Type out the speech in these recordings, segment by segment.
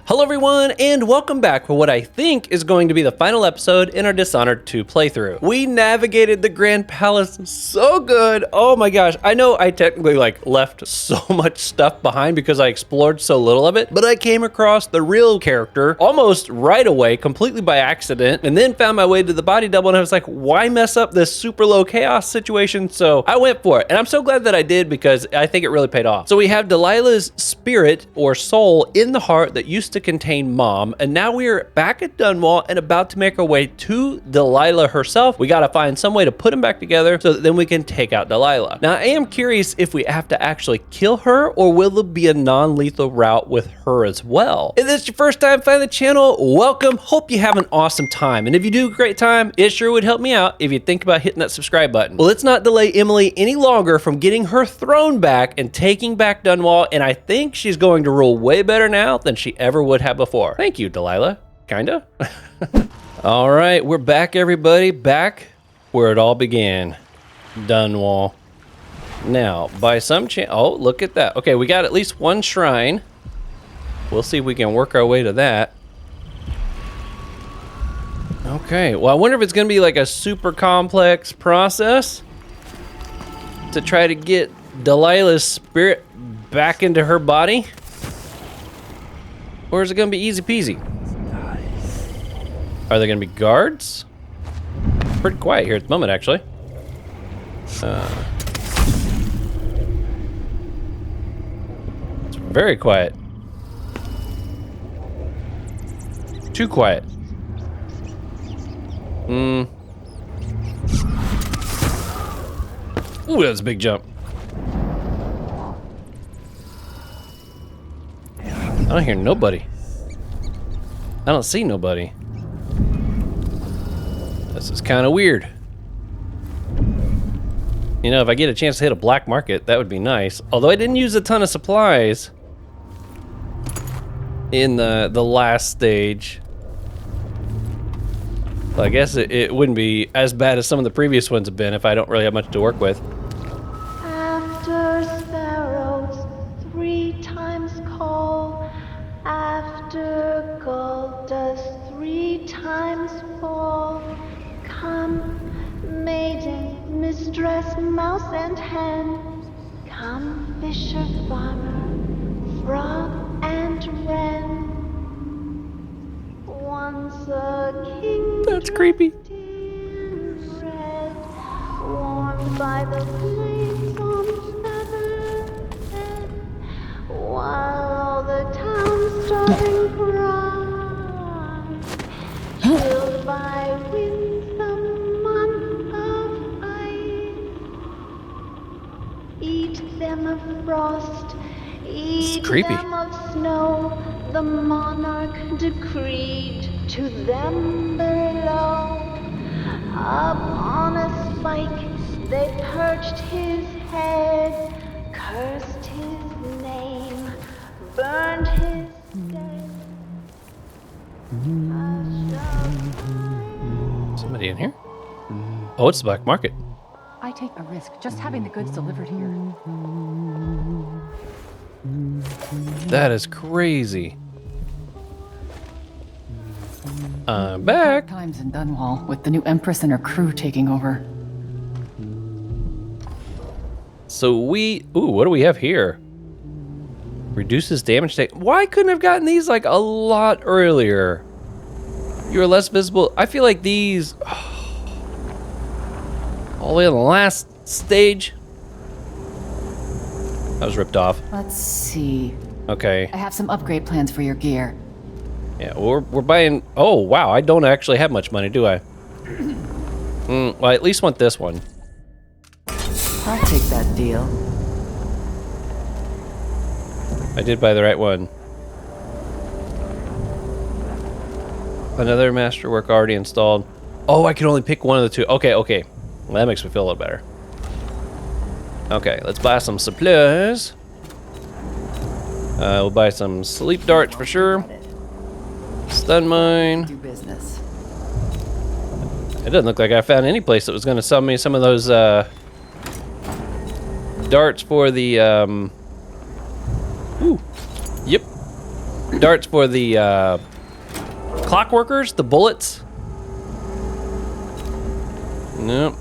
Hello everyone, and welcome back for what I think is going to be the final episode in our Dishonored 2 playthrough. We navigated the Grand Palace so good. Oh my gosh, I know I technically left so much stuff behind because I explored so little of it, but I came across the real character almost right away, completely by accident, and then found my way to the body double, and I was like, why mess up this super low chaos situation? So I went for it, and I'm so glad that I did because I think it really paid off. So we have Delilah's spirit or soul in the heart that used to contain Mom, and now we're back at Dunwall and about to make our way to Delilah herself. We gotta find some way to put them back together so that then we can take out Delilah. Now I am curious if we have to actually kill her or will there be a non-lethal route with her as well. If this is your first time finding the channel, welcome. Hope you have an awesome time, and if you do a great time, it sure would help me out if you think about hitting that subscribe button. Well, let's not delay Emily any longer from getting her throne back and taking back Dunwall, and I think she's going to rule way better now than she ever would have before. Thank you, Delilah. Kinda. All right, we're back, everybody. Back where it all began. Dunwall. Now, by some chance... Oh, look at that. Okay, we got at least one shrine. We'll see if we can work our way to that. Okay, well, I wonder if it's going to be like a super complex process to try to get Delilah's spirit back into her body. Or is it going to be easy peasy? Are there going to be guards? Pretty quiet here at the moment, actually. It's very quiet. Too quiet. Ooh, that's a big jump. I don't hear nobody. I don't see nobody. This is kind of weird. You know, if I get a chance to hit a black market, that would be nice. Although I didn't use a ton of supplies in the last stage. Well, I guess it wouldn't be as bad as some of the previous ones have been if I don't really have much to work with. After sparrows 3 times call, after gold dust 3 times fall, come, maiden, mistress, mouse and hen, come, fisher, farmer, frog and wren. Once a king. That's creepy. Red, warmed by the flames on featherhead, while all the town starting cry, chilled by winds a month of ice. Eat them of frost, eat them of snow. The monarch decreed to them below. Up on a spike they perched his head, cursed his name, burned his dead. Somebody in here? Oh, it's the black market. I take a risk just having the goods delivered here. That is crazy. I'm back. Times in Dunwall with the new Empress and her crew taking over. So what do we have here? Reduces damage take. Why couldn't I have gotten these like a lot earlier? You are less visible. I feel like these all the way on the last stage. I was ripped off. Let's see. Okay. I have some upgrade plans for your gear. Yeah, we're buying. Oh wow, I don't actually have much money, do I? Well, I at least want this one. I'll take that deal. I did buy the right one. Another masterwork already installed. Oh, I can only pick one of the two. Okay. Well, that makes me feel a little better. Okay, let's buy some supplies. We'll buy some sleep darts for sure. Stun mine. Do business. It doesn't look like I found any place that was going to sell me some of those darts for the Ooh. Yep. darts for the clockworkers, the bullets. Nope.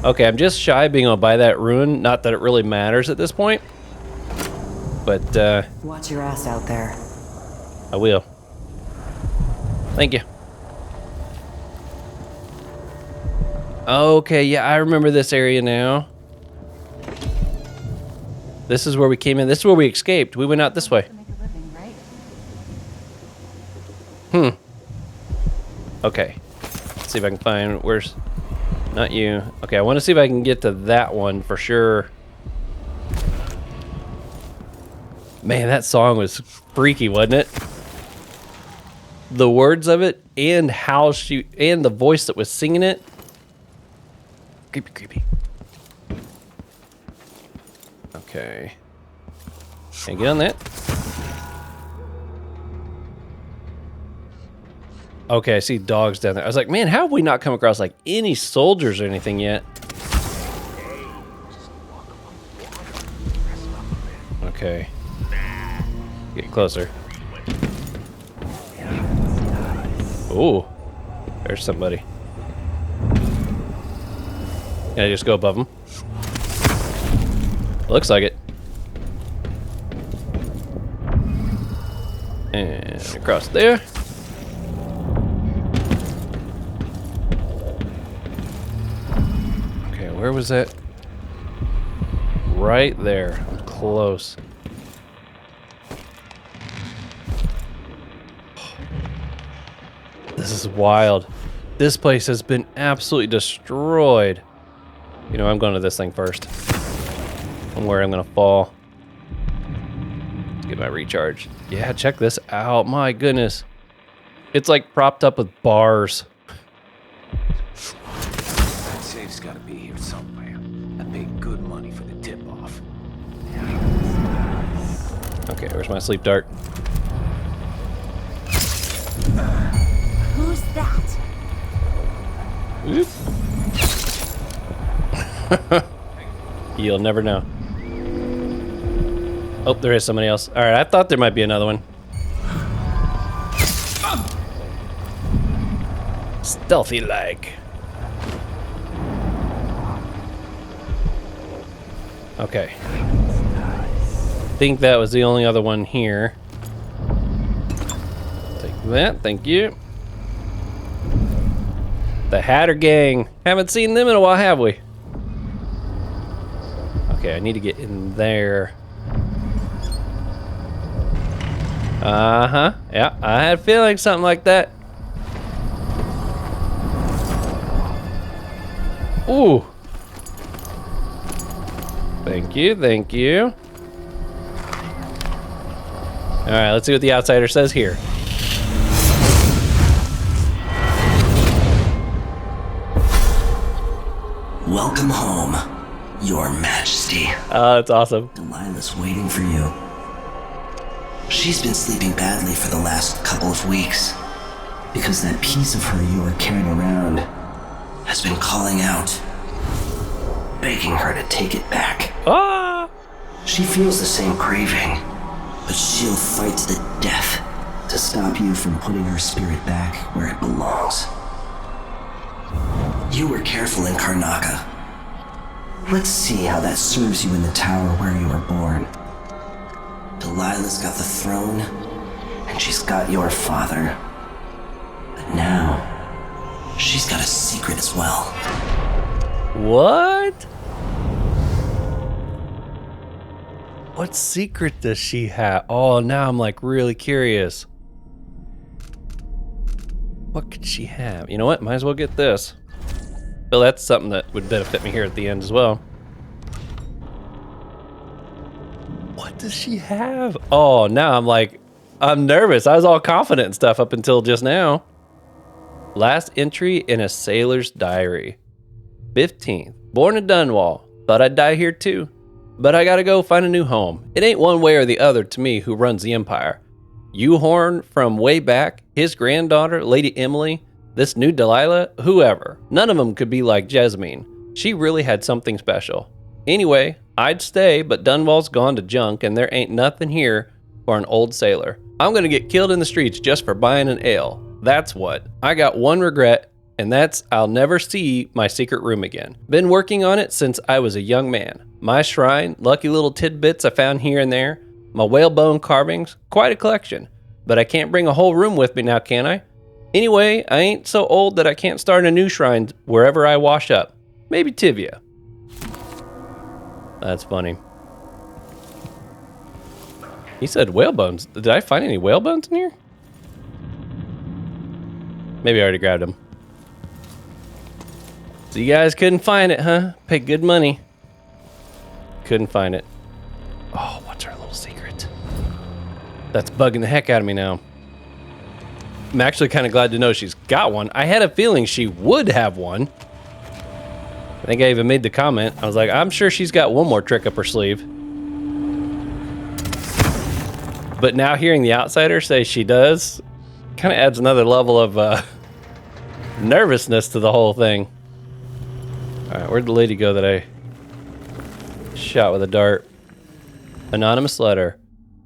Okay, I'm just shy of being able to buy that rune. Not that it really matters at this point. But, Watch your ass out there. I will. Thank you. Okay, yeah, I remember this area now. This is where we came in. This is where we escaped. We went out this way. Okay. Let's see if I can find... Where's... Not you. Okay, I want to see if I can get to that one for sure. Man, that song was freaky, wasn't it? The words of it and how she... And the voice that was singing it. Creepy, creepy. Okay. Can I get on that? Okay, I see dogs down there. I was like, man, how have we not come across like any soldiers or anything yet? Okay. Get closer. Ooh. There's somebody. Can I just go above them? Looks like it. And across there. Okay, where was that? Right there. I'm close. This is wild. This place has been absolutely destroyed. You know, I'm going to this thing first. I'm where I'm gonna fall. Let's get my recharge. Yeah, check this out. My goodness. It's like propped up with bars. That safe's gotta be here somewhere. I paid good money for the tip-off. Okay, where's my sleep dart? Who's that? Oop. You'll never know. Oh, there is somebody else. All right, I thought there might be another one. Stealthy like. Okay. Think that was the only other one here. Take that, thank you. The Hatter Gang. Haven't seen them in a while, have we? Okay, I need to get in there. Uh-huh. Yeah, I had a feeling something like that. Ooh. Thank you, thank you. All right, let's see what the outsider says here. Welcome home, Your Majesty. Oh, that's awesome. Delilah's waiting for you. She's been sleeping badly for the last couple of weeks because that piece of her you are carrying around has been calling out, begging her to take it back. Ah! She feels the same craving, but she'll fight to the death to stop you from putting her spirit back where it belongs. You were careful in Karnaca. Let's see how that serves you in the tower where you were born. Delilah's got the throne, and she's got your father. But now, she's got a secret as well. What? What secret does she have? Oh, now I'm like really curious. What could she have? You know what? Might as well get this. Well, that's something that would benefit me here at the end as well. What does she have? Oh, now I'm nervous. I was all confident and stuff up until just now. Last entry in a sailor's diary. 15th. Born in Dunwall. Thought I'd die here too. But I gotta go find a new home. It ain't one way or the other to me who runs the empire. Euhorn from way back, his granddaughter, Lady Emily, this new Delilah, whoever. None of them could be like Jasmine. She really had something special. Anyway, I'd stay, but Dunwall's gone to junk and there ain't nothing here for an old sailor. I'm gonna get killed in the streets just for buying an ale. That's what. I got one regret, and that's I'll never see my secret room again. Been working on it since I was a young man. My shrine, lucky little tidbits I found here and there, my whalebone carvings, quite a collection. But I can't bring a whole room with me now, can I? Anyway, I ain't so old that I can't start a new shrine wherever I wash up. Maybe Tivia. That's funny. He said whalebones. Did I find any whalebones in here? Maybe I already grabbed them. So you guys couldn't find it, huh? Paid good money. Couldn't find it. Oh, what's our little secret? That's bugging the heck out of me now. I'm actually kind of glad to know she's got one. I had a feeling she would have one. I think I even made the comment. I was like, I'm sure she's got one more trick up her sleeve. But now hearing the outsider say she does, kind of adds another level of nervousness to the whole thing. All right, where'd the lady go that I shot with a dart? Anonymous letter.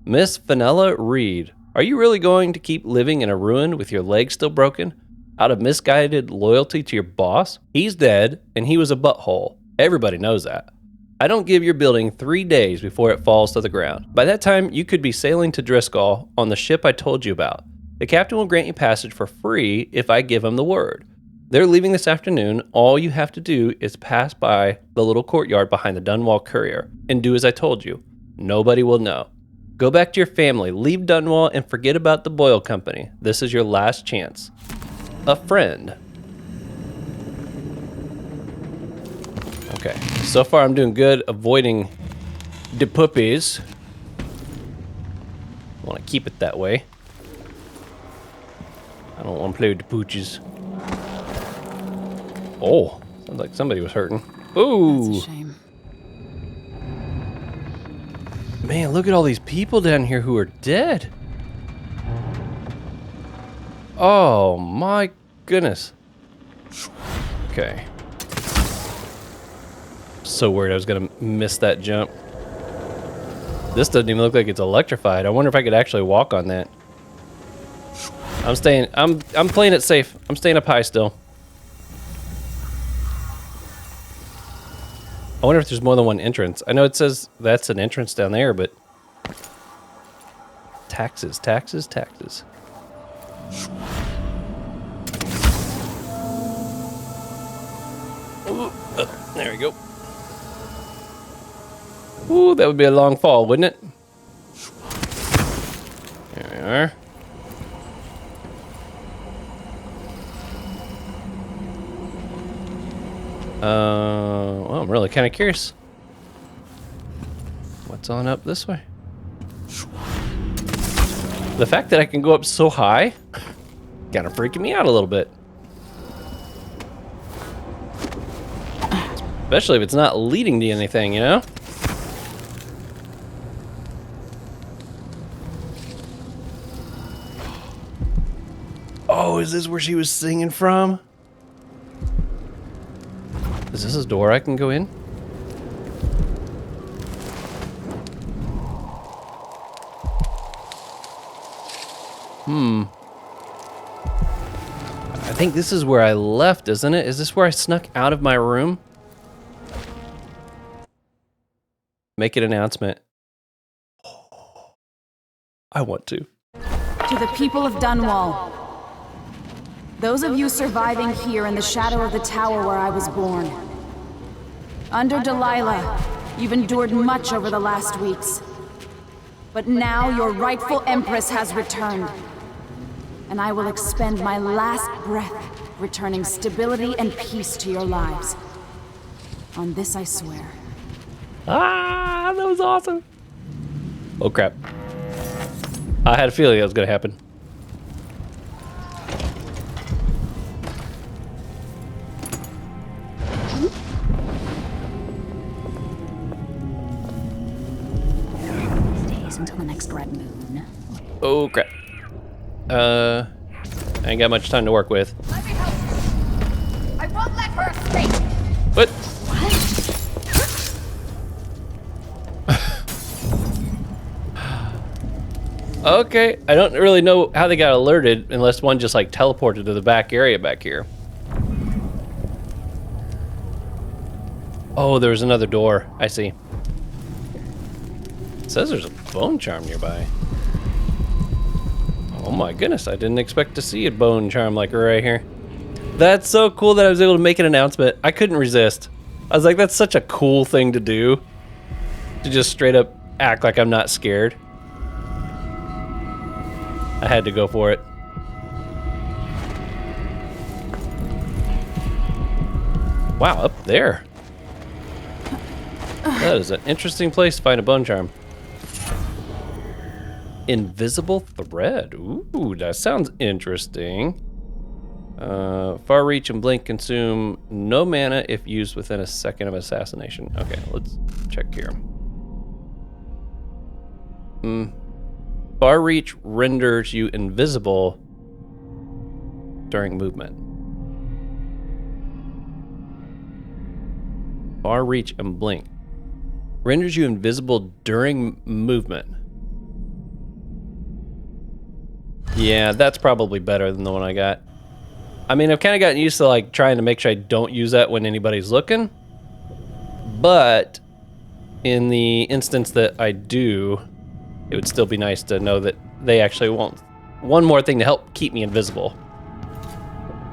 Miss Vanilla Reed, are you really going to keep living in a ruin with your leg still broken? Out of misguided loyalty to your boss? He's dead, and he was a butthole. Everybody knows that. I don't give your building 3 days before it falls to the ground. By that time, you could be sailing to Driscoll on the ship I told you about. The captain will grant you passage for free if I give him the word. They're leaving this afternoon. All you have to do is pass by the little courtyard behind the Dunwall Courier and do as I told you. Nobody will know. Go back to your family, leave Dunwall, and forget about the Boyle Company. This is your last chance. A friend. Okay, so far I'm doing good avoiding the puppies. I want to keep it that way. I don't want to play with the pooches. Oh, sounds like somebody was hurting. Ooh. That's a shame. Man, look at all these people down here who are dead. Oh my goodness. Okay. So worried I was gonna miss that jump. This doesn't even look like it's electrified. I wonder if I could actually walk on that. I'm playing it safe. I'm staying up high still. I wonder if there's more than one entrance. I know it says that's an entrance down there, but taxes, taxes, taxes. Ooh, there we go. Ooh, that would be a long fall, wouldn't it? There we are. Well, I'm really kind of curious. What's on up this way? The fact that I can go up so high, kind of freaking me out a little bit. Especially if it's not leading to anything, you know? Oh, is this where she was singing from? Is this a door I can go in? I think this is where I left, isn't it? Is this where I snuck out of my room? Make an announcement. I want to. To the people of Dunwall. Those of you surviving here in the shadow of the tower where I was born. Under Delilah, you've endured much over the last weeks. But now your rightful Empress has returned. And I will expend my last breath, returning stability and peace to your lives. On this I swear. Ah, that was awesome. Oh crap. I had a feeling that was gonna happen. Stays until the next red moon. Oh crap. I ain't got much time to work with. Let me help you. I won't let her escape. What? Okay, I don't really know how they got alerted unless one just like teleported to the back area back here. Oh, there's another door. I see. It says there's a bone charm nearby. Oh my goodness, I didn't expect to see a bone charm like right here. That's so cool that I was able to make an announcement. I couldn't resist. I was like, that's such a cool thing to do. To just straight up act like I'm not scared. I had to go for it. Wow, up there. That is an interesting place to find a bone charm. Invisible thread. Ooh, that sounds interesting. Far reach and blink consume no mana if used within a second of assassination. Okay, let's check here. Far reach renders you invisible during movement. Far reach and blink renders you invisible during movement. Yeah, that's probably better than the one I got. I mean, I've kind of gotten used to like trying to make sure I don't use that when anybody's looking. But in the instance that I do, it would still be nice to know that they actually want one more thing to help keep me invisible.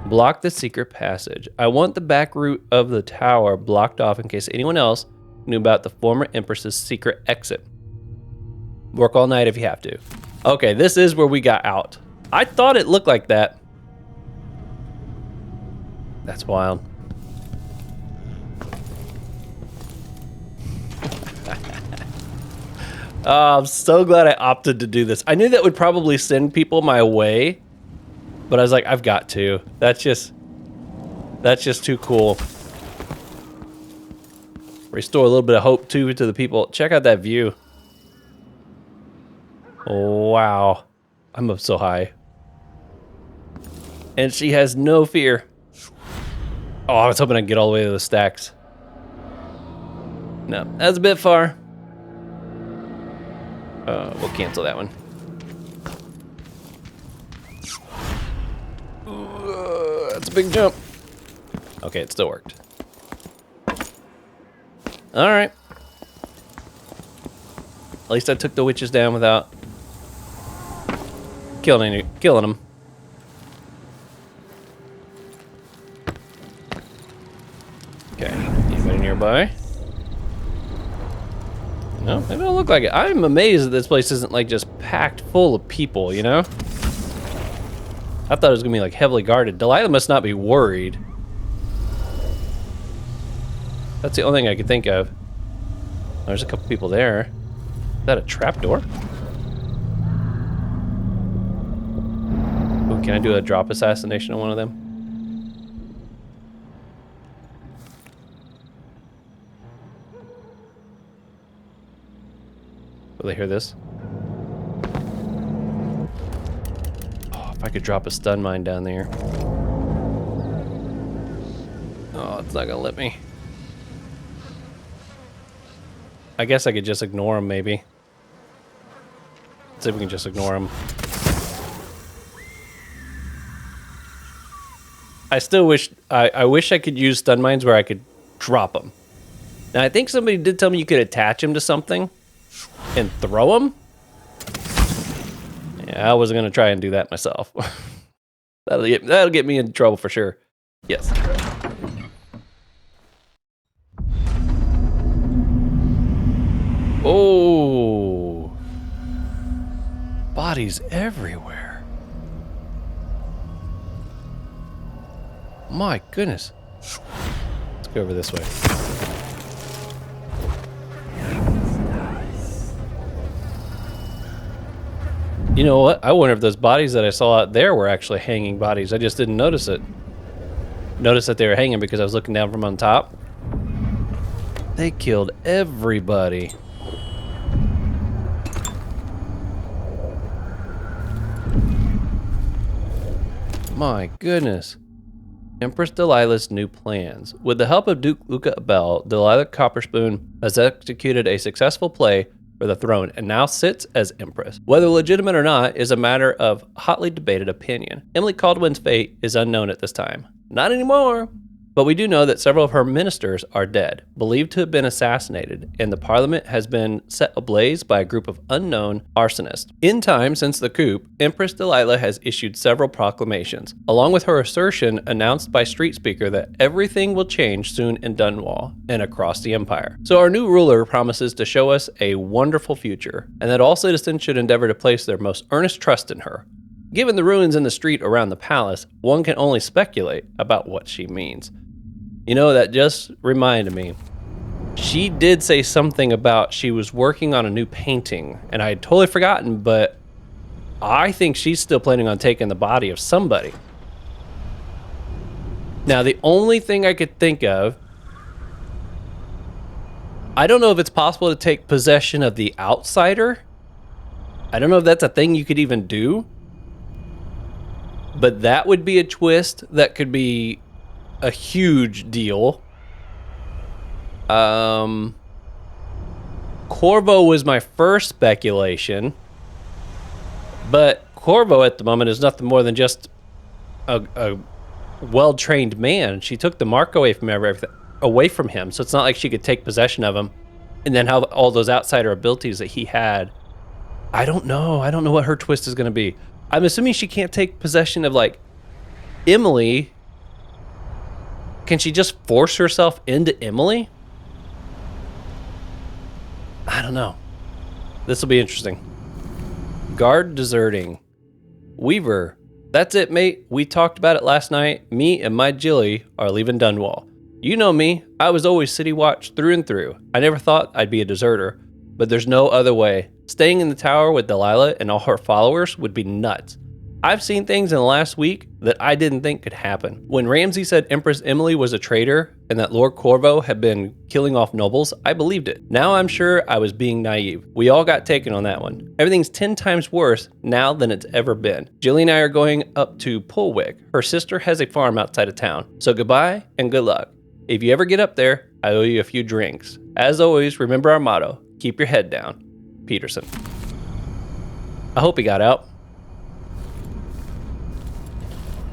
Block the secret passage. I want the back route of the tower blocked off in case anyone else knew about the former Empress's secret exit. Work all night if you have to. Okay, this is where we got out. I thought it looked like that. That's wild. Oh, I'm so glad I opted to do this. I knew that would probably send people my way, but I was like, I've got to. That's just too cool. Restore a little bit of hope too to the people. Check out that view. Wow. I'm up so high. And she has no fear. Oh, I was hoping I'd get all the way to the stacks. No, that's a bit far. We'll cancel that one. That's a big jump. Okay, it still worked. All right. At least I took the witches down without killing them. Okay, anybody nearby? No, it don't look like it. I'm amazed that this place isn't like just packed full of people, you know? I thought it was gonna be like heavily guarded. Delilah must not be worried. That's the only thing I could think of. There's a couple people there. Is that a trapdoor? Ooh, can I do a drop assassination on one of them? Will they hear this? Oh, if I could drop a stun mine down there. Oh, it's not gonna let me. I guess I could just ignore them, maybe. Let's see if we can just ignore them. I still wish, I wish I could use stun mines where I could drop them. Now, I think somebody did tell me you could attach them to something and throw them. Yeah, I wasn't gonna try and do that myself. That'll get me in trouble for sure. Yes. Oh, bodies everywhere. My goodness. Let's go over this way. You know what? I wonder if those bodies that I saw out there were actually hanging bodies. I just didn't notice it. Notice that they were hanging because I was looking down from on top. They killed everybody. My goodness. Empress Delilah's new plans. With the help of Duke Luca Abel, Delilah Copperspoon has executed a successful play for the throne and now sits as Empress. Whether legitimate or not is a matter of hotly debated opinion. Emily Caldwell's fate is unknown at this time. Not anymore. But we do know that several of her ministers are dead, believed to have been assassinated, and the parliament has been set ablaze by a group of unknown arsonists. In time since the coup, Empress Delilah has issued several proclamations, along with her assertion announced by Street Speaker that everything will change soon in Dunwall and across the empire. So our new ruler promises to show us a wonderful future, and that all citizens should endeavor to place their most earnest trust in her. Given the ruins in the street around the palace, one can only speculate about what she means. You know, that just reminded me. She did say something about she was working on a new painting, and I had totally forgotten, but I think she's still planning on taking the body of somebody. Now, the only thing I could think of, I don't know if it's possible to take possession of the outsider. I don't know if that's a thing you could even do, but that would be a twist that could be a huge deal. Corvo was my first speculation, but Corvo at the moment is nothing more than just a well-trained man. She took the mark away from him, so it's not like she could take possession of him and then have all those outsider abilities that he had. I don't know what her twist is going to be. I'm assuming she can't take possession of, like, Emily. Can she just force herself into Emily? I don't know. This will be interesting. Guard deserting. Weaver. That's it, mate. We talked about it last night. Me and my Jilly are leaving Dunwall. You know me. I was always City Watch through and through. I never thought I'd be a deserter, but there's no other way. Staying in the tower with Delilah and all her followers would be nuts. I've seen things in the last week that I didn't think could happen. When Ramsay said Empress Emily was a traitor and that Lord Corvo had been killing off nobles, I believed it. Now I'm sure I was being naive. We all got taken on that one. Everything's 10 times worse now than it's ever been. Jilly and I are going up to Polwick. Her sister has a farm outside of town. So goodbye and good luck. If you ever get up there, I owe you a few drinks. As always, remember our motto, keep your head down. Peterson. I hope he got out.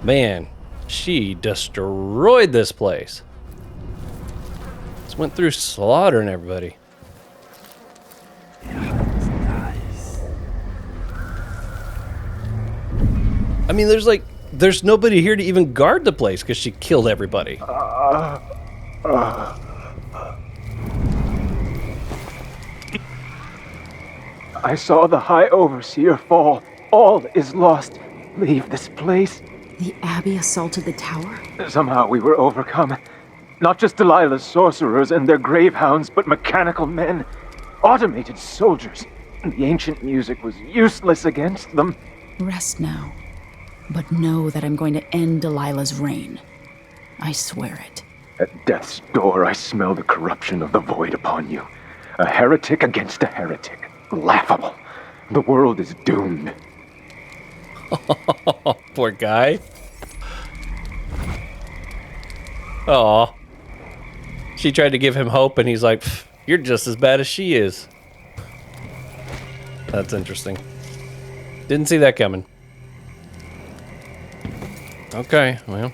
Man, she destroyed this place. Just went through slaughtering everybody. I mean, there's nobody here to even guard the place because she killed everybody. I saw the High Overseer fall. All is lost. Leave this place. The Abbey assaulted the tower? Somehow we were overcome. Not just Delilah's sorcerers and their gravehounds, but mechanical men. Automated soldiers. The ancient music was useless against them. Rest now. But know that I'm going to end Delilah's reign. I swear it. At death's door, I smell the corruption of the void upon you. A heretic against a heretic. Laughable. The world is doomed. Poor guy. Aw. She tried to give him hope and he's like, you're just as bad as she is. That's interesting. Didn't see that coming. Okay, well.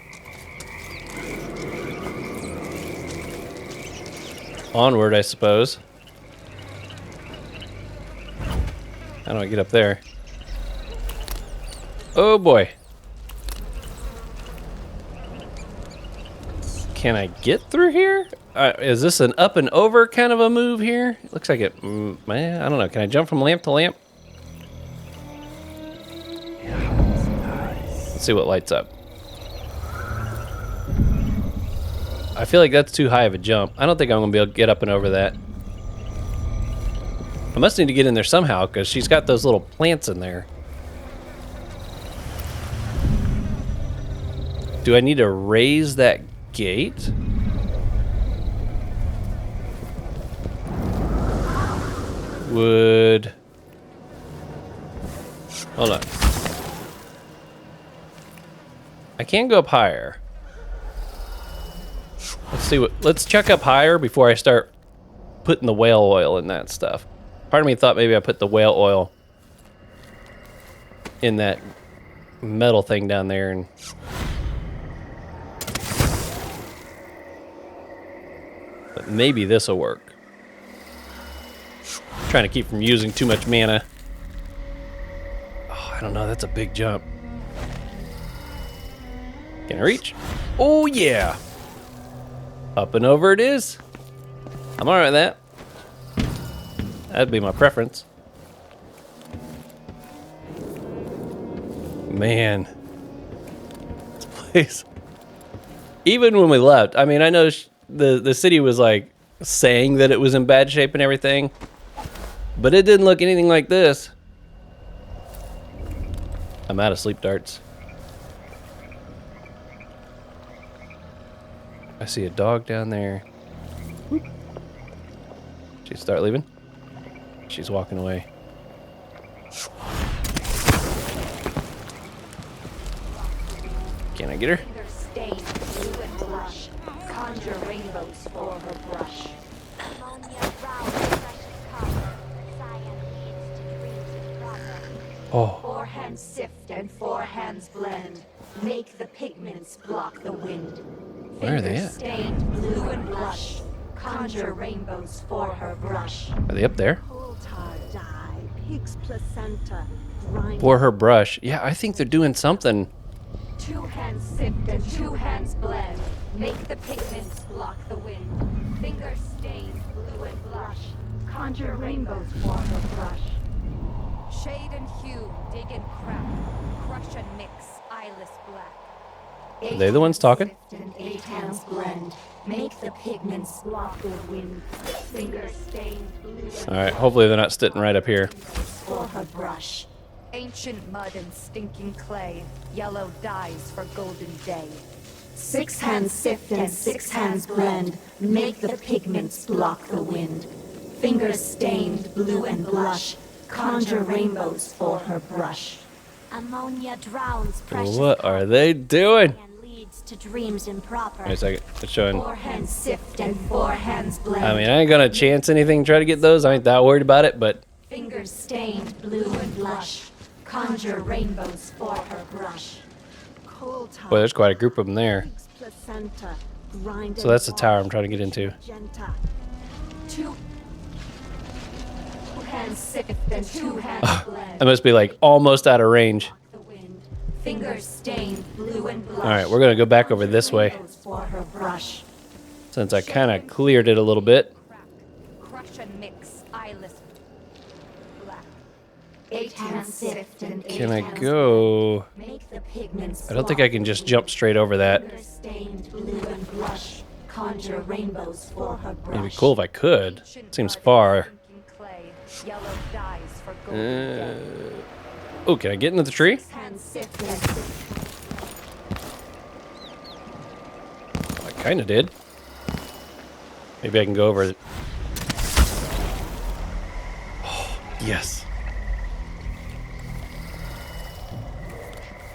Onward, I suppose. How do I get up there? Oh boy. Can I get through here? Is this an up and over kind of a move here? It looks like it, man, I don't know. Can I jump from lamp to lamp? Let's see what lights up. I feel like that's too high of a jump. I don't think I'm gonna be able to get up and over that. I must need to get in there somehow because she's got those little plants in there. Do I need to raise that gate? Would... Hold on. I can go up higher. Let's see what... Let's check up higher before I start putting the whale oil in that stuff. Part of me thought maybe I put the whale oil in that metal thing down there and... But maybe this will work. Trying to keep from using too much mana. Oh, I don't know. That's a big jump. Can I reach? Oh, yeah. Up and over it is. I'm all right with that. That'd be my preference. Man. This place. Even when we left, I mean, I know the city was like saying that it was in bad shape and everything, but it didn't look anything like this. I'm out of sleep darts. I see a dog down there. She start leaving? She's walking away. Can I get her? Conjure rainbows for her brush. Oh. 4 hands sift and 4 hands blend. Make the pigments block the wind. Where are they Fingers at? stained blue and blush. Conjure rainbows for her brush. Are they up there? Coal tar dye, pig's placenta, grind. For her brush. Yeah, I think they're doing something. 2 hands sift and 2 hands blend. Make the pigments block the wind. Fingers stained blue and blush. Conjure rainbows for her brush. Shade and hue, dig and crack. Crush and mix, eyeless black. Are they the ones talking? Sift and 8 hands blend. Make the pigments block the wind. Fingers stained blue and All right, hopefully they're not sitting right up here. for her brush. Ancient mud and stinking clay. Yellow dyes for golden day. 6 hands sift and 6 hands blend. Make the pigments block the wind. Fingers stained blue and blush. Conjure rainbows for her brush. Ammonia drowns precious What are they doing? and leads to dreams improper. Wait a second. It's showing. 4 hands sift and 4 hands blend. I mean, I ain't gonna chance anything, try to get those. I ain't that worried about it, but Fingers stained blue and blush. Conjure rainbows for her brush. Coal tar, boy, there's quite a group of them there. pig's placenta, grind So that's the tower I'm trying to get into. 2 hands sift and 2 hands blend. I must be like almost out of range. The wind. Fingers stained blue and blush. All right, we're gonna go back over this way Rainbows for her brush. since I kind of cleared it a little bit. Crush and mix, eyeless black. 8 hands sift and 8 Can I hands go? blend. Make the pigments I don't think I can just jump straight over that. Fingers stained blue and blush. Conjure rainbows for her brush. It'd be cool if I could. Ancient Seems mud and far. stinking clay. Yellow dyes for golden day. Oh, can I get into the tree? 6 hands sift and 6 I kind of did. Maybe I can go over it. Oh, yes.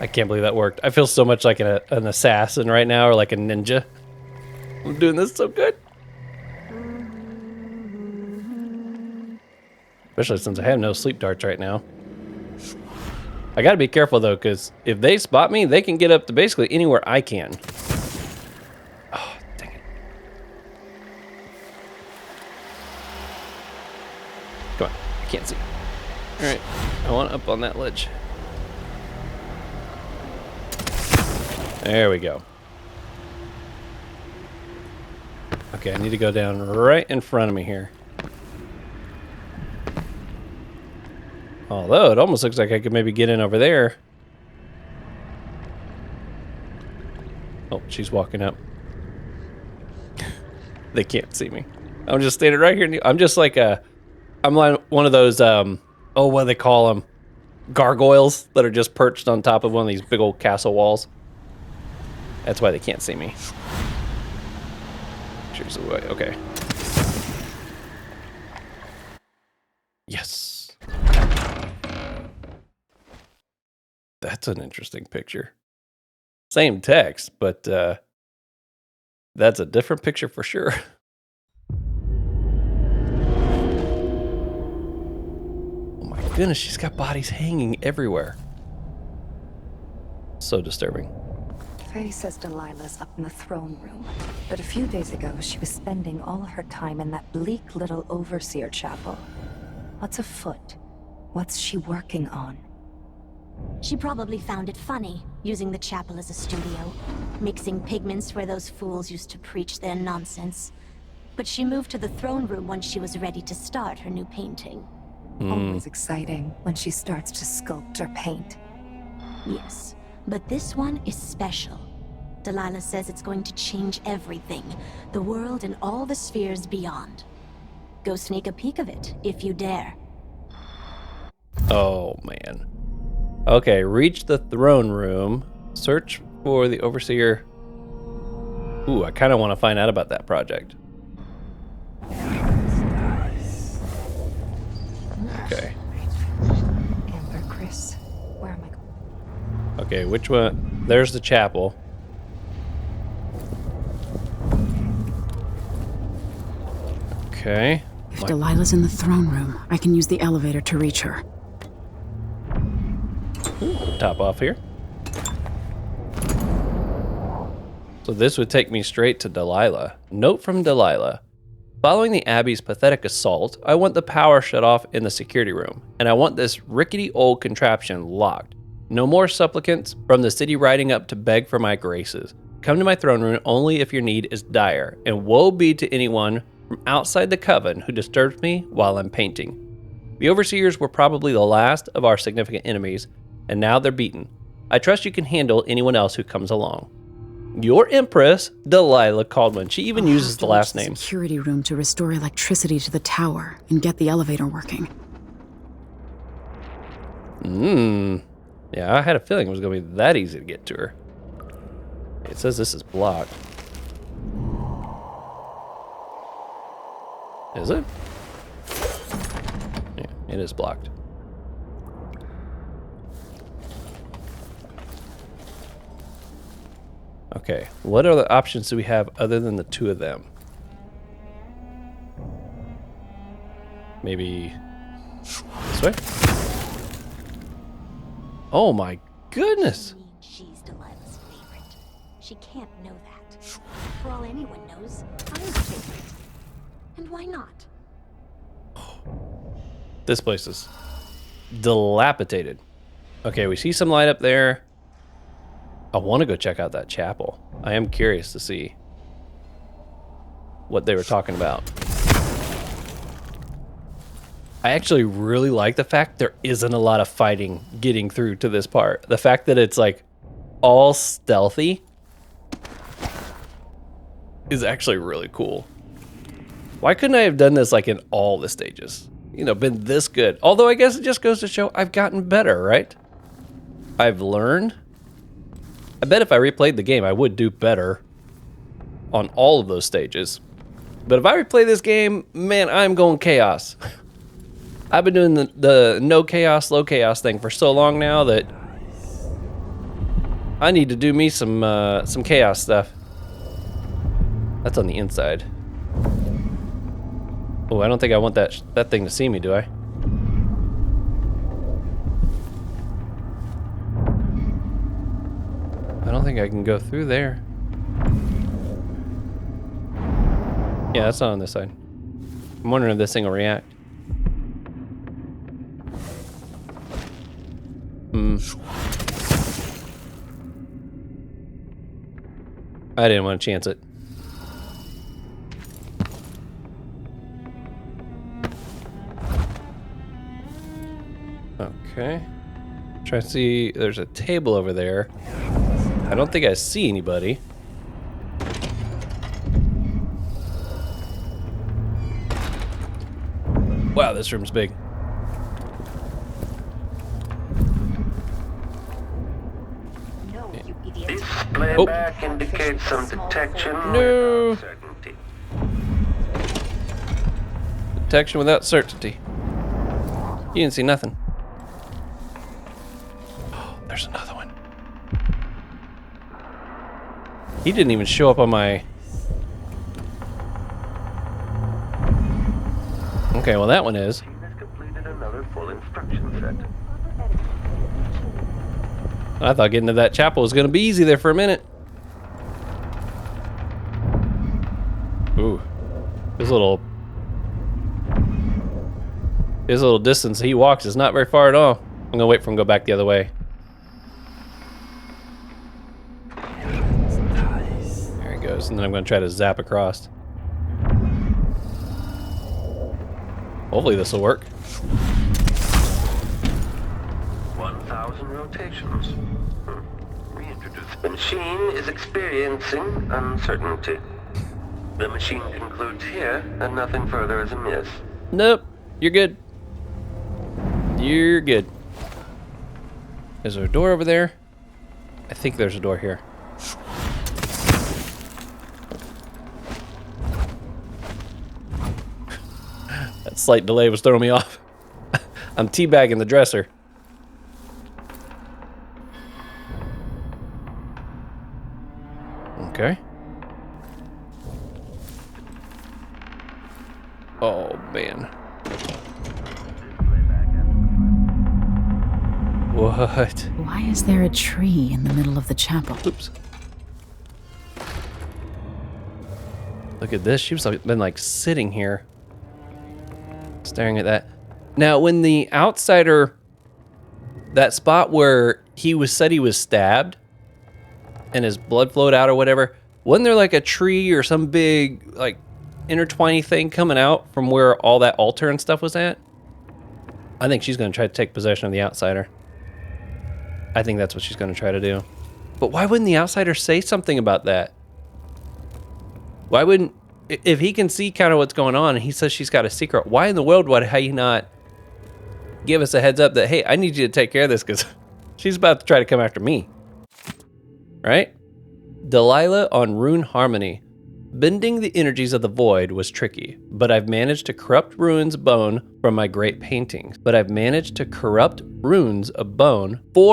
I can't believe that worked. I feel so much like an assassin right now, or like a ninja. I'm doing this so good. Especially since I have no sleep darts right now. I gotta be careful though, because if they spot me, they can get up to basically anywhere I can. Oh, dang it. Come on, I can't see. Alright, I want up on that ledge. There we go. Okay, I need to go down right in front of me here. Although, it almost looks like I could maybe get in over there. Oh, she's walking up. They can't see me. I'm just standing right here. I'm just like I'm like one of those, oh, what do they call them? Gargoyles that are just perched on top of one of these big old castle walls. That's why they can't see me. Here's the way. Okay. Yes. That's an interesting picture. Same text, but that's a different picture for sure. goodness, she's got bodies hanging everywhere. So disturbing. Faye says Delilah's up in the throne room, but a few days ago she was spending all her time in that bleak little overseer chapel. What's afoot? What's she working on? She probably found it funny, using the chapel as a studio, mixing pigments where those fools used to preach their nonsense. But she moved to the throne room once she was ready to start her new painting. Always exciting when she starts to sculpt or paint. Yes, but this one is special. Delilah says it's going to change everything, the world and all the spheres beyond. Go sneak a peek of it, if you dare. Oh, man. Okay, reach the throne room. Search for the overseer. Ooh, I kind of want to find out about that project. Okay. Amber, Chris, where am I going? Okay, which one? There's the chapel. Okay. If Delilah's in the throne room, I can use the elevator to reach her. Top off here. So this would take me straight to Delilah. Note from Delilah. Following the Abbey's pathetic assault, I want the power shut off in the security room, and I want this rickety old contraption locked. No more supplicants from the city riding up to beg for my graces. Come to my throne room only if your need is dire, and woe be to anyone from outside the coven who disturbs me while I'm painting. The overseers were probably the last of our significant enemies, and now they're beaten. I trust you can handle anyone else who comes along. Your Empress, Delilah Caldwin. She even uses the last name. Security room to restore electricity to the tower and get the elevator working. Yeah, I had a feeling it was going to be that easy to get to her. It says this is blocked. Is it? Yeah, it is blocked. Okay, what other options do we have other than the two of them? Maybe this way? Oh my goodness! She's Delilah's favorite. She can't know that. For all anyone knows, I'm her favorite. And why not? This place is dilapidated. Okay, we see some light up there. I want to go check out that chapel. I am curious to see what they were talking about. I actually really like the fact there isn't a lot of fighting getting through to this part. The fact that it's like all stealthy is actually really cool. Why couldn't I have done this like in all the stages? You know, been this good. Although I guess it just goes to show I've gotten better, right? I've learned. I bet if I replayed the game, I would do better on all of those stages. But if I replay this game, man, I'm going chaos. I've been doing the no chaos, low chaos thing for so long now that I need to do me some chaos stuff. That's on the inside. Oh, I don't think I want that thing to see me, do I? I don't think I can go through there. Yeah, that's not on this side. I'm wondering if this thing will react. I didn't want to chance it. Okay. Try to see, there's a table over there. I don't think I see anybody. Wow, this room's big. Playback indicates some detection. No. Detection without certainty. You didn't see nothing. Oh, there's another one. He didn't even show up on my... Okay, well that one is. Team has completed another full instruction I thought getting to that chapel was gonna be easy there for a minute. Ooh, his little distance he walks is not very far at all. I'm gonna wait for him to go back the other way. There he goes, and then I'm gonna try to zap across. Hopefully this will work. 1,000 rotations. Reintroduce. The machine is experiencing uncertainty. The machine concludes here, and nothing further is amiss. Nope, you're good. You're good. Is there a door over there? I think there's a door here. That slight delay was throwing me off. I'm teabagging the dresser. Okay. Oh, man. What? Why is there a tree in the middle of the chapel? Oops. Look at this. She's been like sitting here, staring at that. Now, when the outsider, that spot where said he was stabbed and his blood flowed out or whatever, wasn't there like a tree or some big like intertwining thing coming out from where all that altar and stuff was at? I think she's going to try to take possession of the outsider. I think that's what she's going to try to do. But why wouldn't the outsider say something about that? Why wouldn't, if he can see kind of what's going on and he says she's got a secret, why in the world would he not give us a heads up that, hey, I need you to take care of this because she's about to try to come after me? Right? Delilah on Rune Harmony. Bending the energies of the void was tricky, but I've managed to corrupt runes bone from my great paintings. For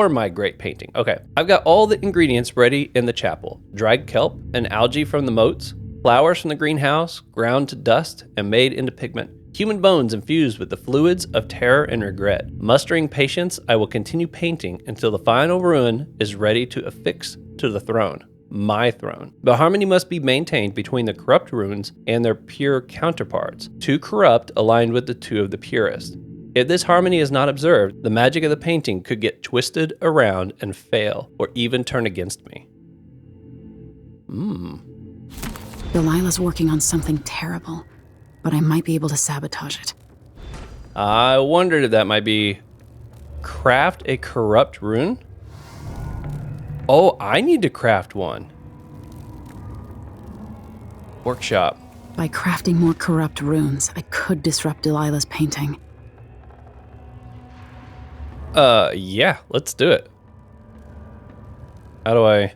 my great painting. Okay, I've got all the ingredients ready in the chapel. Dried kelp and algae from the moats, flowers from the greenhouse, ground to dust and made into pigment. Human bones infused with the fluids of terror and regret. Mustering patience, I will continue painting until the final rune is ready to affix to the throne. My throne. The harmony must be maintained between the corrupt runes and their pure counterparts. Two corrupt aligned with the two of the purest. If this harmony is not observed, the magic of the painting could get twisted around and fail, or even turn against me. Delilah's working on something terrible, but I might be able to sabotage it. I wondered if that might be craft a corrupt rune? Oh, I need to craft one. Workshop. By crafting more corrupt runes, I could disrupt Delilah's painting. Yeah, let's do it. How do I...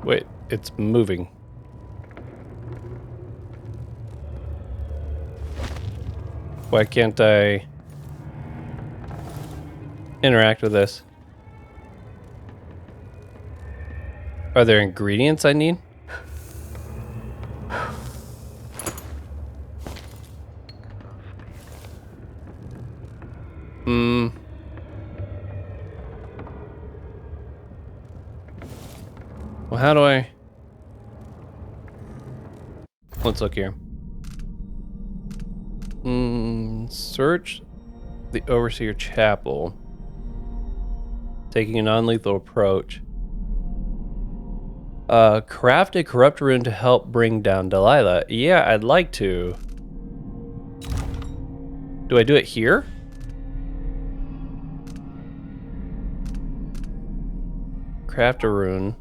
Wait, it's moving. Why can't I interact with this? Are there ingredients I need? Well, how do I... Let's look here. Search the Overseer Chapel. Taking a non-lethal approach. Craft a corrupt rune to help bring down Delilah. Yeah, I'd like to. Do I do it here? Craft a rune.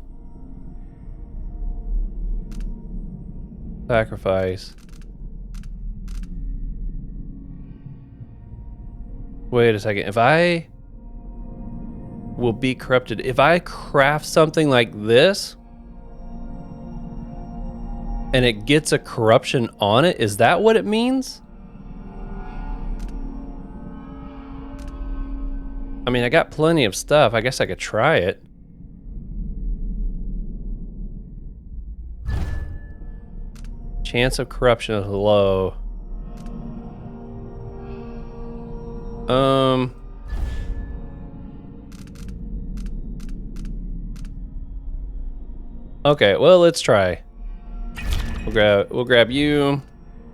Sacrifice. Wait a second. If I will be corrupted, if I craft something like this and it gets a corruption on it, is that what it means? I mean, I got plenty of stuff. I guess I could try it. Chance of corruption is low. Okay, well, let's try. We'll grab you.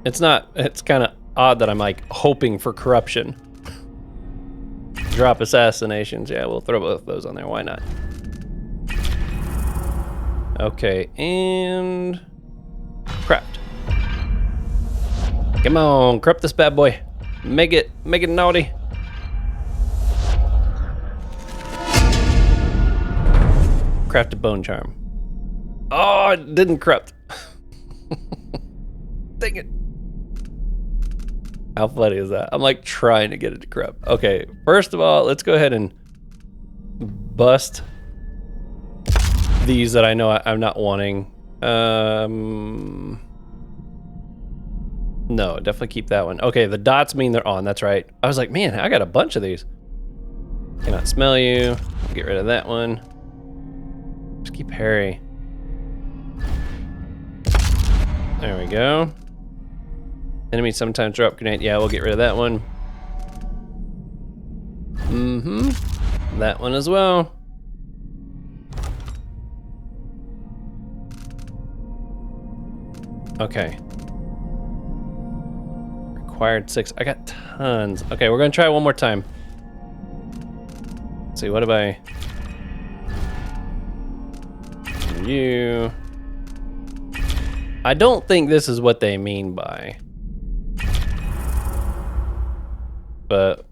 It's kind of odd that I'm like hoping for corruption. Drop assassinations. Yeah, we'll throw both of those on there. Why not? Okay, and craft. Come on, corrupt this bad boy. Make it naughty. Craft a bone charm. Oh, it didn't corrupt. Dang it. How funny is that? I'm like trying to get it to corrupt. Okay, first of all, let's go ahead and bust these that I know I'm not wanting. No, definitely keep that one. Okay, the dots mean they're on, that's right. I was like, man, I got a bunch of these. Cannot smell you. Get rid of that one. Just keep Harry. There we go. Enemies sometimes drop grenade. Yeah, we'll get rid of that one. That one as well. Okay. Required 6. I got tons. Okay, we're gonna try one more time. Let's see, what have I... You... I don't think this is what they mean by. But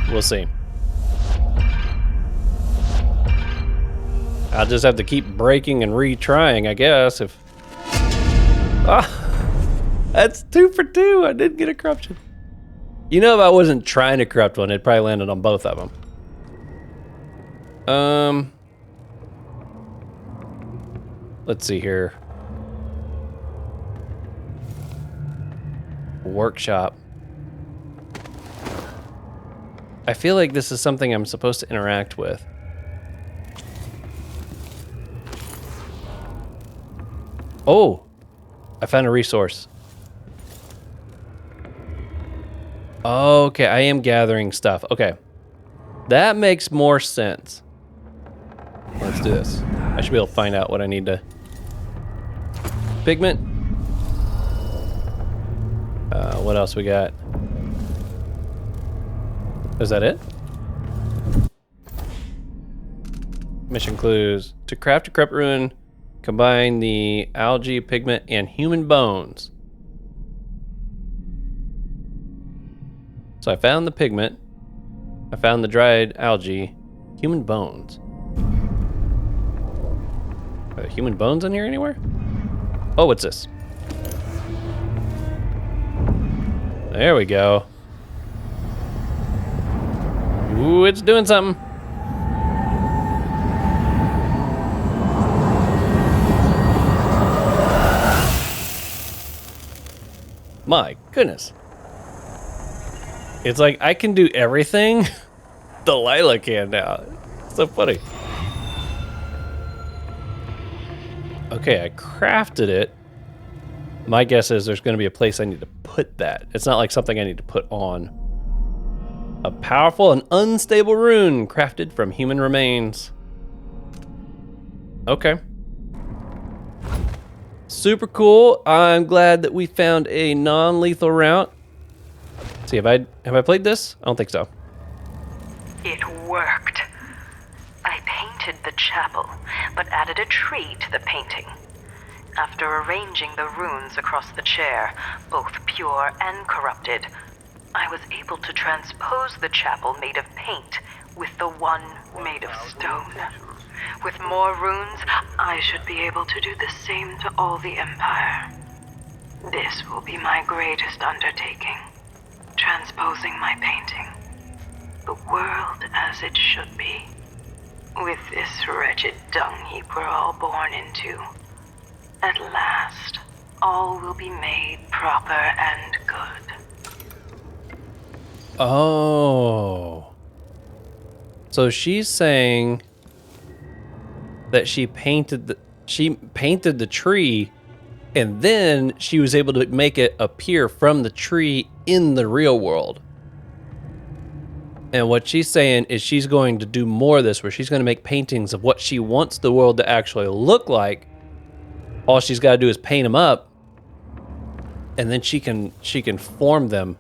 we'll see. I'll just have to keep breaking and retrying, I guess, if... Ah, that's 2 for 2. I did get a corruption. You know, if I wasn't trying to corrupt one, it probably landed on both of them. Let's see here. Workshop. I feel like this is something I'm supposed to interact with. Oh, I found a resource. Okay, I am gathering stuff. Okay, that makes more sense. Let's do this. I should be able to find out what I need to... Pigment. What else we got? Is that it? Mission clues. To craft a corrupt ruin, combine the algae, pigment, and human bones. So I found the pigment. I found the dried algae. Human bones. Are there human bones in here anywhere? Oh, what's this? There we go. Ooh, it's doing something. My goodness. It's like I can do everything Delilah can now. It's so funny. Okay, I crafted it. My guess is there's going to be a place I need to put that. It's not like something I need to put on. A powerful and unstable rune crafted from human remains. Okay. Super cool. I'm glad that we found a non-lethal route. Let's see, have I played this? I don't think so. It worked. I painted the chapel, but added a tree to the painting. After arranging the runes across the chair, both pure and corrupted, I was able to transpose the chapel made of paint with the one made of stone. With more runes, I should be able to do the same to all the Empire. This will be my greatest undertaking, transposing my painting. The world as it should be. With this wretched dung heap we're all born into. At last, all will be made proper and good. Oh. So she's saying that she painted the tree And then she was able to make it appear from the tree in the real world. And what she's saying is she's going to do more of this, where she's going to make paintings of what she wants the world to actually look like. All she's got to do is paint them up, and then she can form them.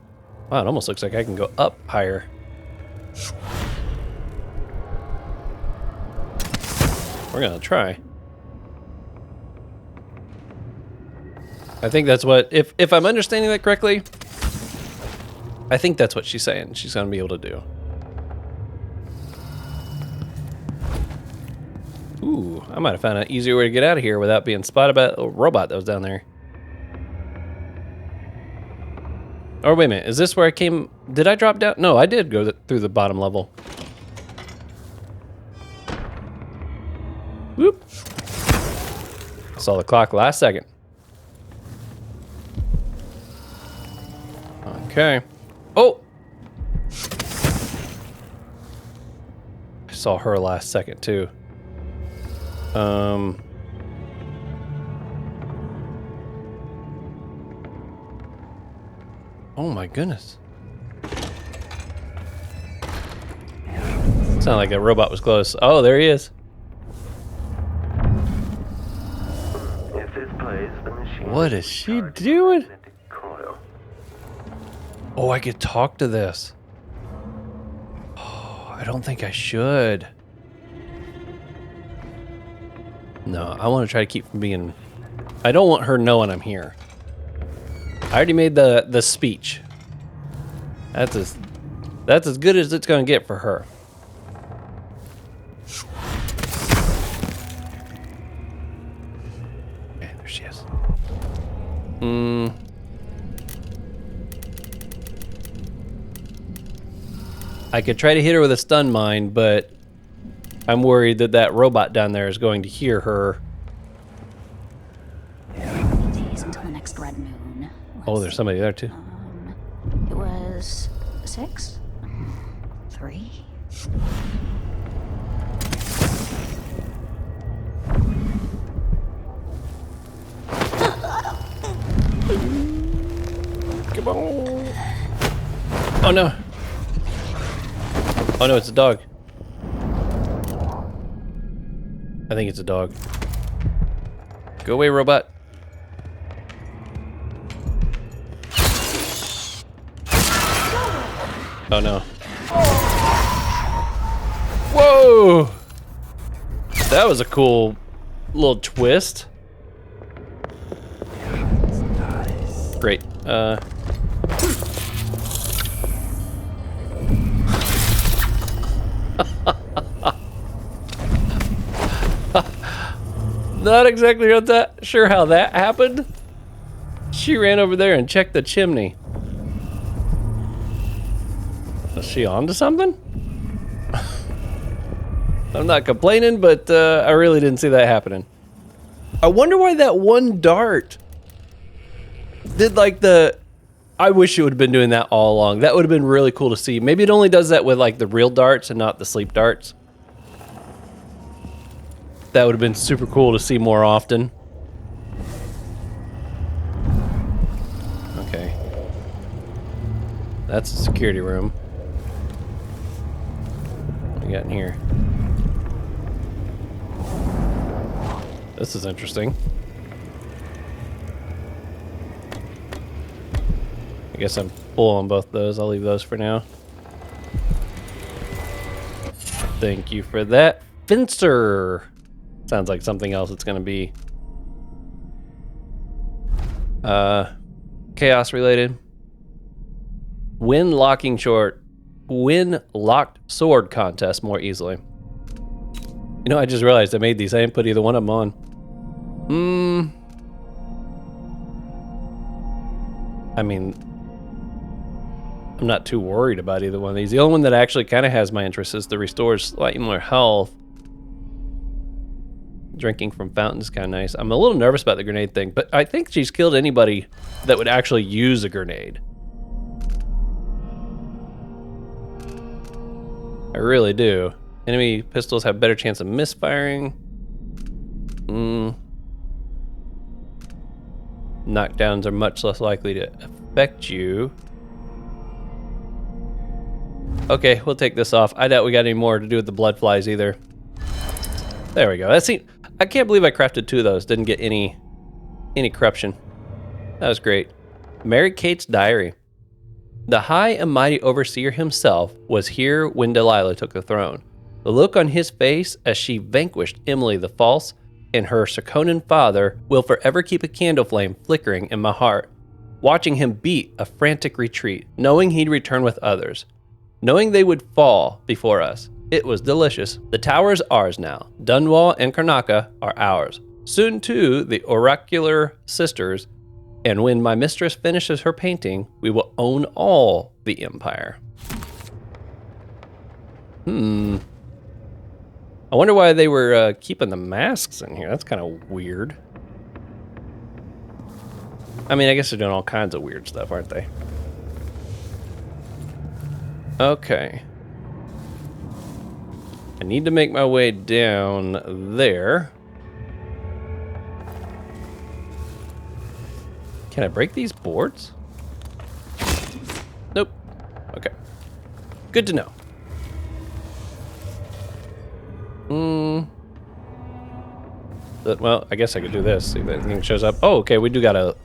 Wow, it almost looks like I can go up higher. We're gonna try. I think that's what, if I'm understanding that correctly, I think that's what she's saying she's gonna be able to do. Ooh, I might have found an easier way to get out of here without being spotted by a robot that was down there. Or wait a minute, is this where I came? Did I drop down? No, I did go through the bottom level. Whoop. Saw the clock last second. Okay. Oh! I saw her last second too. Oh my goodness. Sounded like a robot was close. Oh, there he is. If this plays, the machine. What is she doing? Oh, I could talk to this. Oh, I don't think I should. No, I want to try to keep from being... I don't want her knowing I'm here. I already made the speech. That's as good as it's gonna get for her. Okay, there she is. I could try to hit her with a stun mine, but I'm worried that that robot down there is going to hear her. Days until the next red moon. Oh, there's somebody there too. It was 6? 3? Come on. Oh no. Oh no, it's a dog. I think it's a dog. Go away, robot. Oh no. Whoa! That was a cool little twist. Great. Not exactly sure how that happened. She ran over there and checked the chimney. Was she onto something? I'm not complaining, but I really didn't see that happening. I wonder why that one dart did like the... I wish it would have been doing that all along. That would have been really cool to see. Maybe it only does that with like the real darts and not the sleep darts. That would have been super cool to see more often. Okay. That's a security room. What do we got in here? This is interesting. I guess I'm full on both those. I'll leave those for now. Thank you for that. Fencer. Sounds like something else it's gonna be. Chaos related. Win locked sword contest more easily. You know, I just realized I made these. I didn't put either one of them on. I mean, I'm not too worried about either one of these. The only one that actually kind of has my interest is the restores slightly more health. Drinking from fountain is kind of nice. I'm a little nervous about the grenade thing, but I think she's killed anybody that would actually use a grenade. I really do. Enemy pistols have better chance of misfiring. Knockdowns are much less likely to affect you. Okay, we'll take this off. I doubt we got any more to do with the blood flies either. There we go. I can't believe I crafted 2 of those. Didn't get any corruption. That was great. Mary Kate's diary. The high and mighty overseer himself was here when Delilah took the throne. The look on his face as she vanquished Emily the False and her Sarkonan father will forever keep a candle flame flickering in my heart. Watching him beat a frantic retreat, knowing he'd return with others. Knowing they would fall before us. It was delicious. The tower is ours now. Dunwall and Karnaca are ours. Soon too, the oracular sisters, and when my mistress finishes her painting, we will own all the empire. I wonder why they were keeping the masks in here. That's kind of weird. I mean, I guess they're doing all kinds of weird stuff, aren't they? Okay. I need to make my way down there. Can I break these boards? Nope. Okay. Good to know. Well, I guess I could do this. See if anything shows up. Oh, okay. We do got a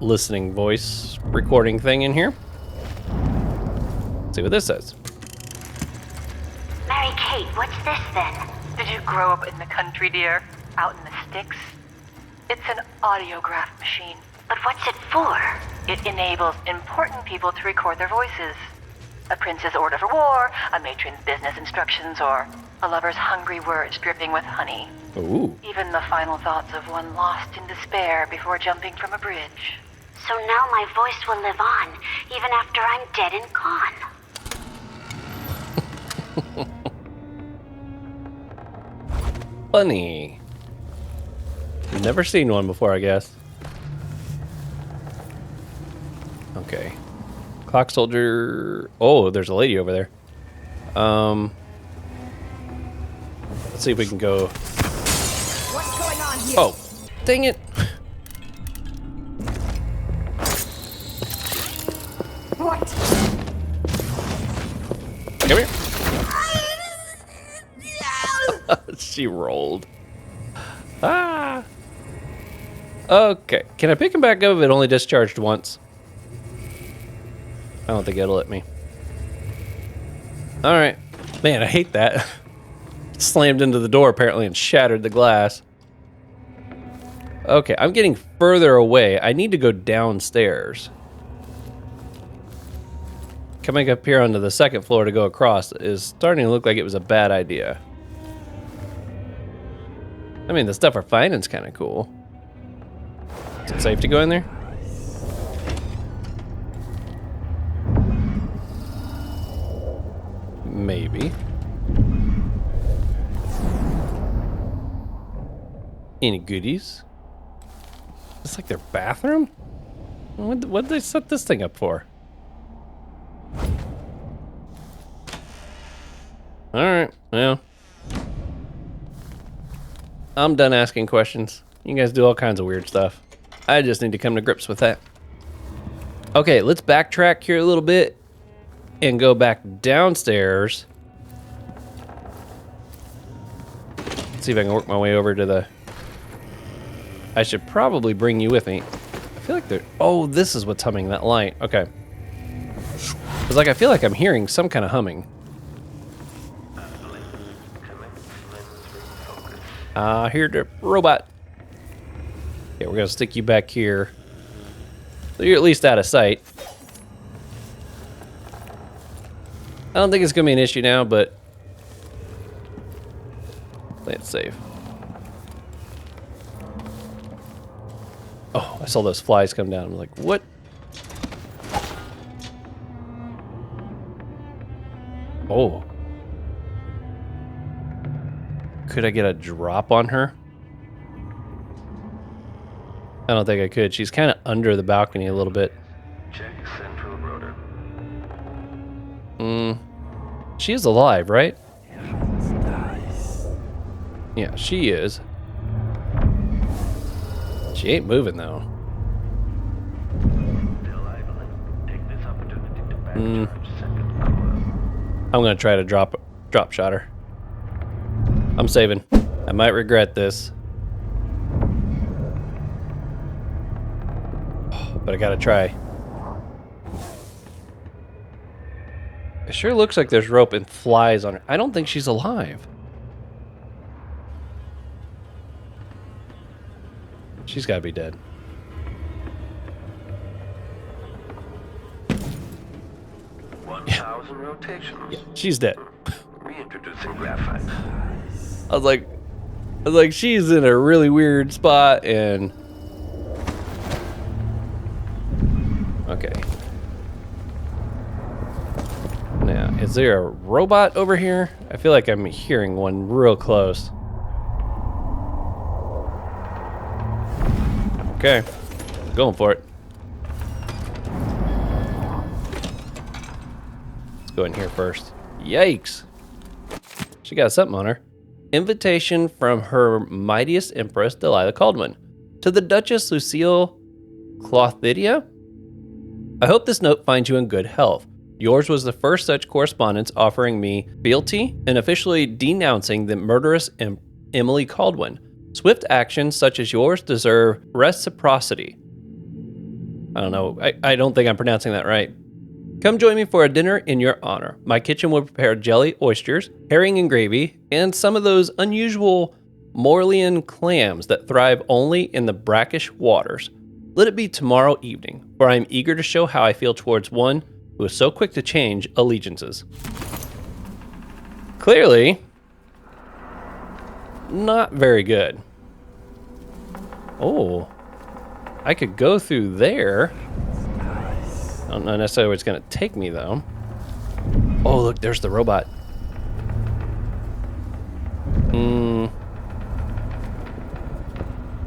listening voice recording thing in here. Let's see what this says. Mary Kate, what's this then? Did you grow up in the country, dear? Out in the sticks? It's an audiograph machine. But what's it for? It enables important people to record their voices. A prince's order for war, a matron's business instructions, or a lover's hungry words dripping with honey. Ooh. Even the final thoughts of one lost in despair before jumping from a bridge. So now my voice will live on, even after I'm dead and gone. Funny. Never seen one before, I guess. Okay. Clock soldier. Oh, there's a lady over there. Let's see if we can go. What's going on here? Oh, dang it. What? Come here. She rolled. Ah. Okay. Can I pick him back up if it only discharged once? I don't think it'll let me. All right. Man, I hate that. Slammed into the door apparently and shattered the glass. Okay, I'm getting further away. I need to go downstairs. Coming up here onto the second floor to go across is starting to look like it was a bad idea. I mean, the stuff we're finding's kind of cool. Is it safe to go in there? Maybe. Any goodies? It's like their bathroom? What did they set this thing up for? Alright, well. I'm done asking questions. You guys do all kinds of weird stuff. I just need to come to grips with that. Okay, let's backtrack here a little bit and go back downstairs. Let's see if I can work my way over to the... I should probably bring you with me. I feel like they're... Oh, this is what's humming, that light. Okay. It's like I feel like I'm hearing some kind of humming. Here the robot. Okay, we're gonna stick you back here. So you're at least out of sight. I don't think it's gonna be an issue now, but play it safe. Oh, I saw those flies come down. I'm like, what? Oh. Could I get a drop on her? I don't think I could. She's kind of under the balcony a little bit. Check central rotor. She is alive, right? Yeah, she is. She ain't moving though. I'm gonna try to drop shot her. I'm saving. I might regret this. But I gotta try. It sure looks like there's rope and flies on her. I don't think she's alive. She's gotta be dead. 1,000 rotations. Yeah, she's dead. Reintroducing graphite. I was like, she's in a really weird spot and... Okay. Now, is there a robot over here? I feel like I'm hearing one real close. Okay, going for it. Let's go in here first. Yikes. She got something on her. Invitation from Her Mightiest Empress, Delilah Caldwin, to the Duchess Lucille Clothidia. I hope this note finds you in good health. Yours was the first such correspondence offering me fealty and officially denouncing the murderous Emily Caldwin. Swift actions such as yours deserve reciprocity. I don't know. I don't think I'm pronouncing that right. Come join me for a dinner in your honor. My kitchen will prepare jelly, oysters, herring and gravy, and some of those unusual Morlean clams that thrive only in the brackish waters. Let it be tomorrow evening, for I am eager to show how I feel towards one who is so quick to change allegiances. Clearly, not very good. Oh, I could go through there. I don't know necessarily where it's gonna take me though. Oh, look, there's the robot.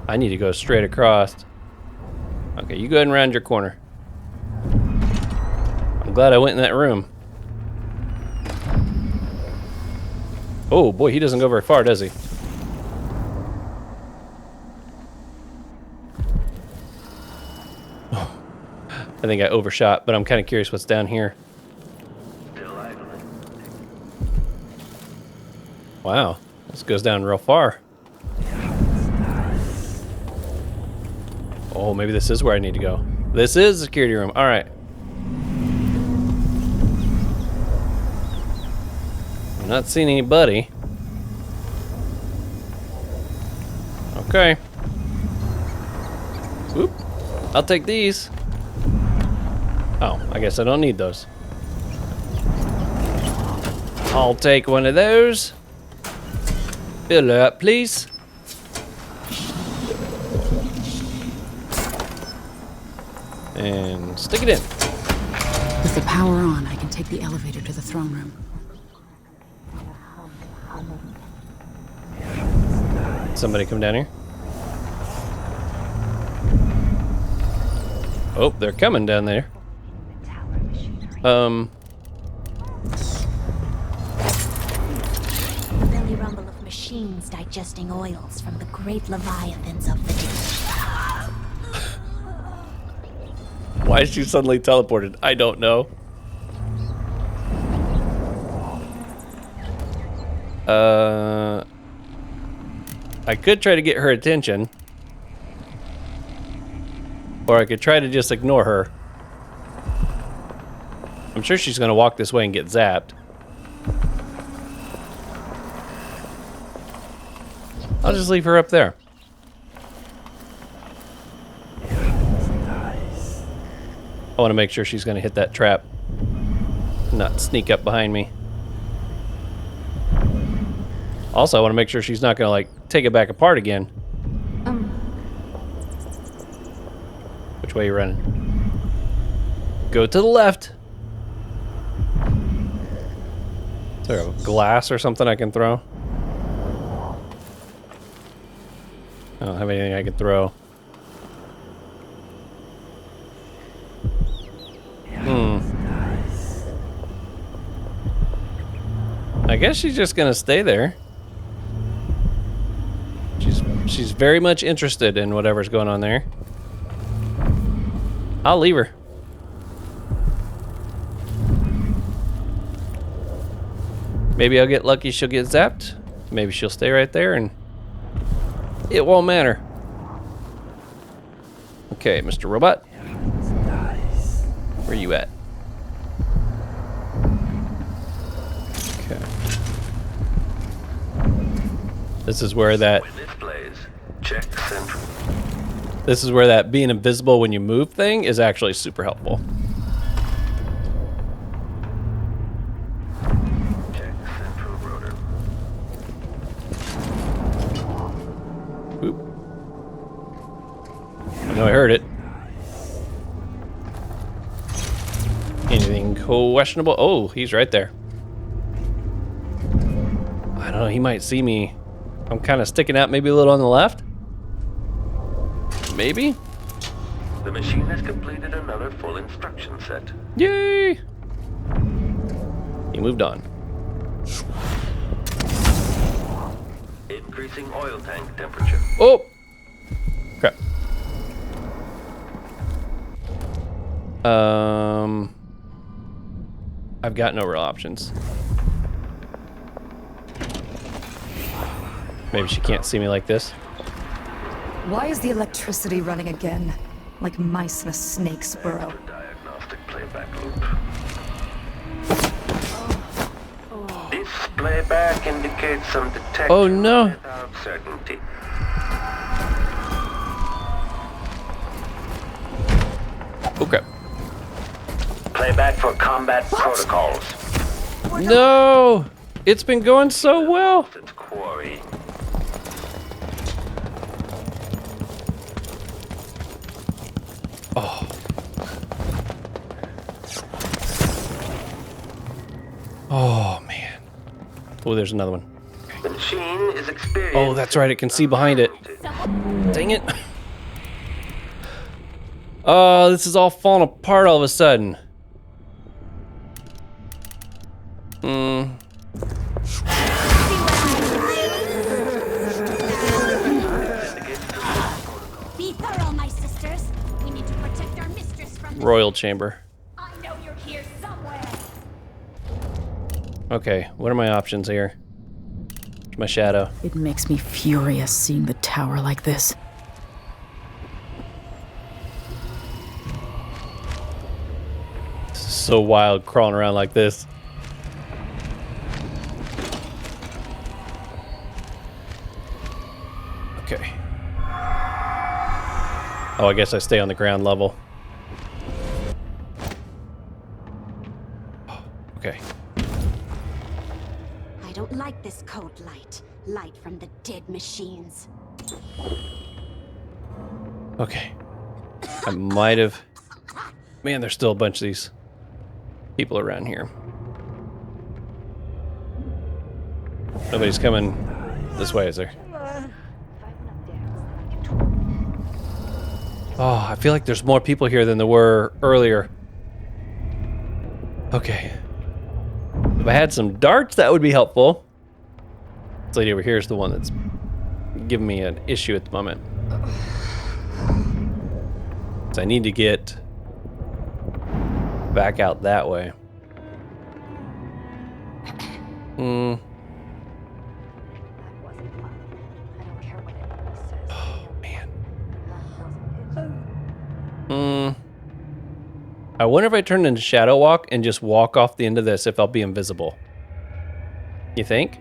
I need to go straight across. Okay, you go ahead and round your corner. I'm glad I went in that room. Oh boy, he doesn't go very far, does he? I think I overshot, but I'm kind of curious what's down here. Wow, this goes down real far. Oh, maybe this is where I need to go. This is the security room. All right. I'm not seeing anybody. Okay. Oop. I'll take these. Oh, I guess I don't need those. I'll take one of those. Fill her up, please. And stick it in. With the power on, I can take the elevator to the throne room. Somebody come down here. Oh, they're coming down there. Belly rumble of machines digesting oils from the great leviathans of the deep. Why is she suddenly teleported? I don't know. I could try to get her attention. Or I could try to just ignore her. I'm sure she's gonna walk this way and get zapped. I'll just leave her up there. I want to make sure she's going to hit that trap, not sneak up behind me. Also, I want to make sure she's not going to like take it back apart again. Which way are you running? Go to the left. Is there a glass or something I can throw? I don't have anything I can throw. I guess she's just gonna stay there. She's very much interested in whatever's going on there. I'll leave her. Maybe I'll get lucky, she'll get zapped. Maybe she'll stay right there and it won't matter. Okay, Mr. Robot. Where you at? Okay. This is where that... This is where that being invisible when you move thing is actually super helpful. Oop. I know I heard it. Anything questionable? Oh, he's right there. I don't know, he might see me. I'm kind of sticking out maybe a little on the left. Maybe? The machine has completed another full instruction set. Yay! He moved on. Increasing oil tank temperature. Oh! Crap. I've got no real options. Maybe she can't see me like this. Why is the electricity running again? Like mice in a snake's burrow. Diagnostic playback loop. This playback indicates some detection Oh no! without certainty. Okay. Playback for combat protocols. No! It's been going so well. Its quarry. Oh. Oh man. Oh, there's another one. The machine is experienced. Oh, that's right. It can see behind it. Dang it. Oh, this is all falling apart all of a sudden. Be thorough, my sisters. We need to protect our mistress from this. Royal chamber. I know you're here somewhere. Okay, what are my options here? My shadow. It makes me furious seeing the tower like this. This is so wild crawling around like this. Okay. Oh, I guess I stay on the ground level. Oh, okay. I don't like this cold light. Light from the dead machines. Okay. I might have... Man, there's still a bunch of these people around here. Nobody's coming this way, is there? Oh, I feel like there's more people here than there were earlier. Okay. If I had some darts, that would be helpful. This lady over here is the one that's giving me an issue at the moment. So I need to get back out that way. Oh, man. I wonder if I turn into Shadow Walk and just walk off the end of this if I'll be invisible. You think?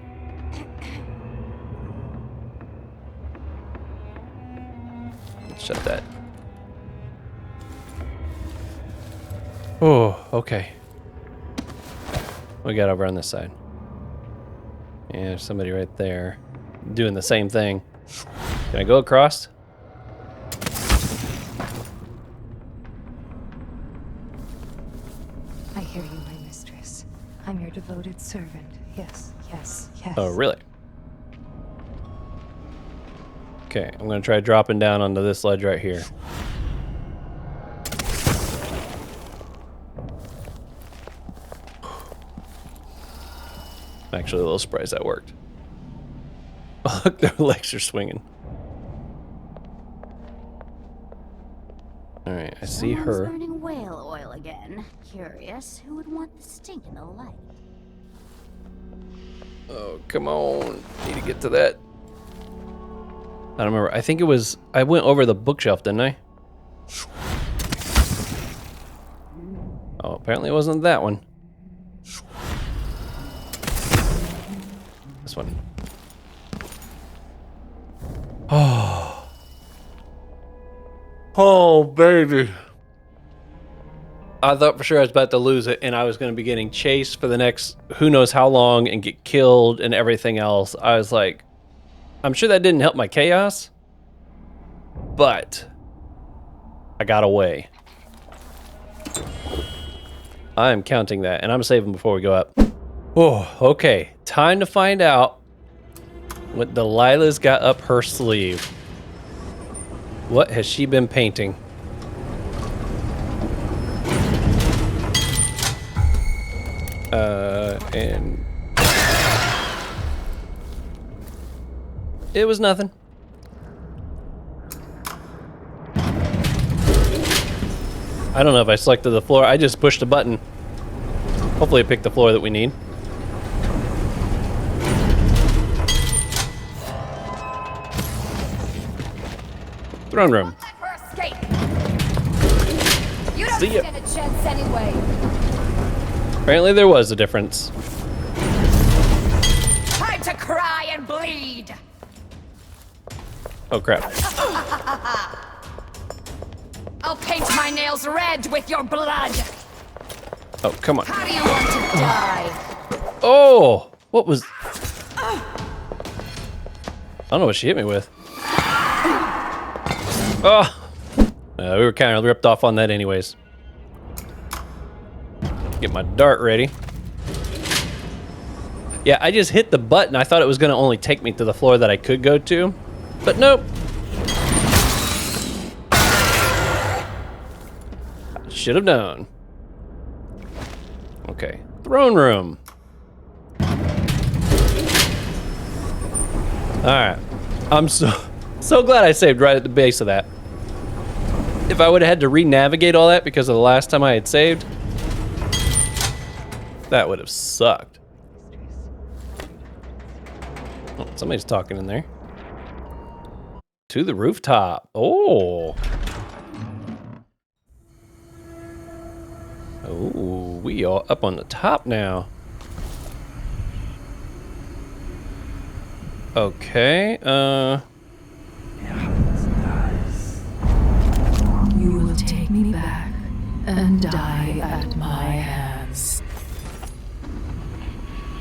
Let's shut that. Oh, okay. What we got over on this side? Yeah, there's somebody right there doing the same thing. Can I go across? I hear you, my mistress. I'm your devoted servant. Yes, yes, yes. Oh, really? Okay, I'm gonna try dropping down onto this ledge right here. Actually, a little surprised that worked. Oh, look, their legs are swinging. All right, I see Someone's her. burning whale oil again. Curious who would want the stink in the light. Oh, come on. Need to get to that. I don't remember. I think it was... I went over the bookshelf, didn't I? Oh, apparently it wasn't that one. This one. Oh. Oh, baby. I thought for sure I was about to lose it and I was going to be getting chased for the next who knows how long and get killed and everything else. I was like, I'm sure that didn't help my chaos, but I got away. I am counting that, and I'm saving before we go up. Oh, okay. Time to find out what Delilah's got up her sleeve. What has she been painting? And it was nothing. I don't know if I selected the floor. I just pushed a button. Hopefully it picked the floor that we need. Throne room. You don't stand a chance anyway. Apparently there was a difference. Time to cry and bleed. Oh crap. I'll paint my nails red with your blood. Oh, come on. How do you want to die? Oh, what was... I don't know what she hit me with. Oh, we were kind of ripped off on that anyways. Get my dart ready. Yeah, I just hit the button. I thought it was going to only take me to the floor that I could go to, but nope. Should have known. Okay, throne room. All right, I'm so glad I saved right at the base of that. If I would have had to re-navigate all that because of the last time I had saved, that would have sucked. Oh, somebody's talking in there. To the rooftop. Oh. Oh, we are up on the top now. Okay, You will take me back and die at my hands.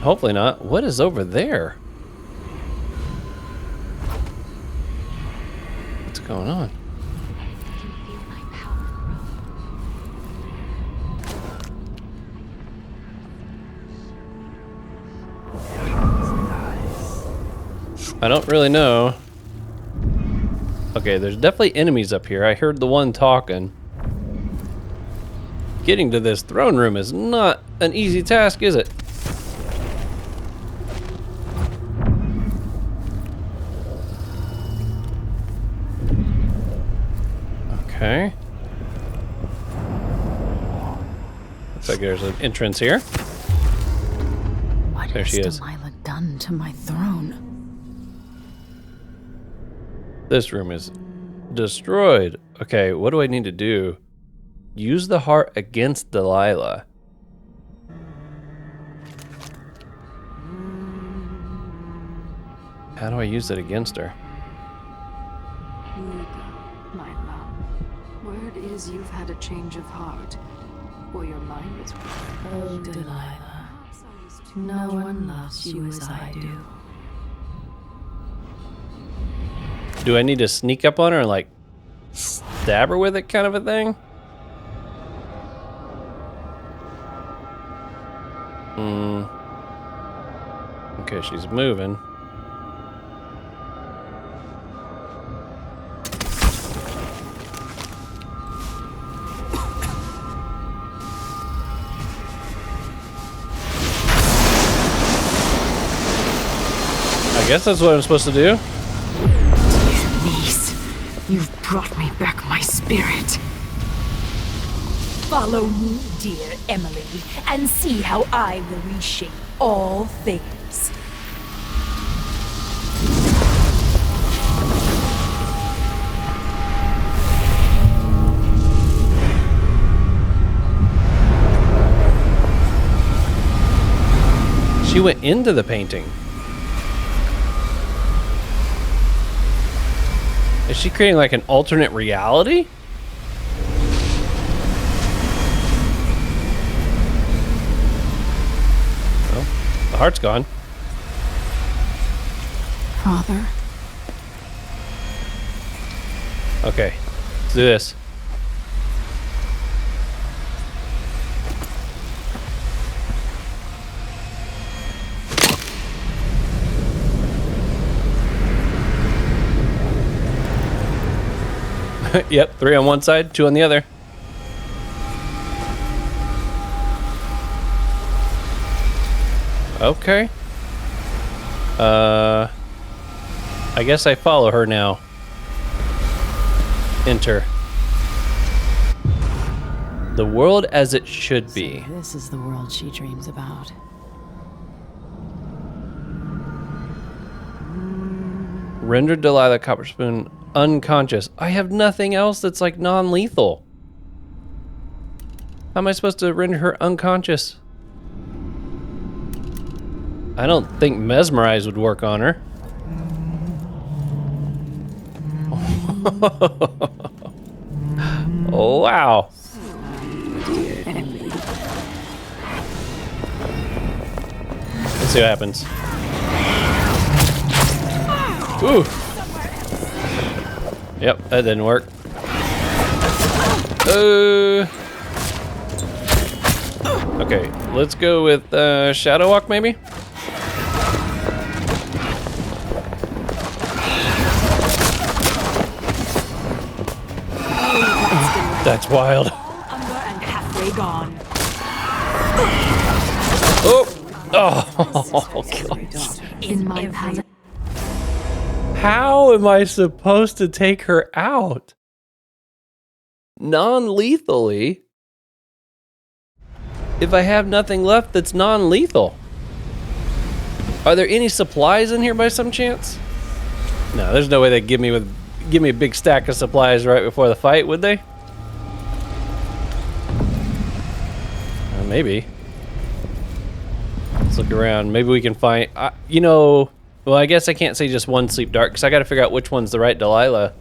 hopefully not. What is over there? What's going on? I don't really know. Okay, there's definitely enemies up here. I heard the one talking. Getting to this throne room is not an easy task, is it? Okay. Looks like there's an entrance here. What there she has is. Delilah done to my throne? This room is destroyed. Okay, what do I need to do? Use the heart against Delilah. How do I use it against her? My love, word is you've had a change of heart, or your mind is... Oh, Delilah, no one loves you as I do. Do I need to sneak up on her and like stab her with it, kind of a thing? Okay, she's moving. I guess that's what I'm supposed to do. You've brought me back my spirit. Follow me, dear Emily, and see how I will reshape all things. She went into the painting. Is she creating like an alternate reality? Well, the heart's gone. Father. Okay, let's do this. Yep, 3 on one side, 2 on the other. Okay. I guess I follow her now. Enter. The world as it should be. So this is the world she dreams about. Render Delilah Copperspoon unconscious. I have nothing else that's like non-lethal. How am I supposed to render her unconscious? I don't think mesmerize would work on her. Oh, wow. Let's see what happens. Ooh. Yep, that didn't work. Okay, let's go with Shadow Walk, maybe? That's wild. And halfway gone. Oh, God. In my palace. How am I supposed to take her out? Non-lethally? If I have nothing left that's non-lethal. Are there any supplies in here by some chance? No, there's no way they'd give me a big stack of supplies right before the fight, would they? Maybe. Let's look around. Maybe we can find, you know, well, I guess I can't say just one sleep dart because I got to figure out which one's the right Delilah.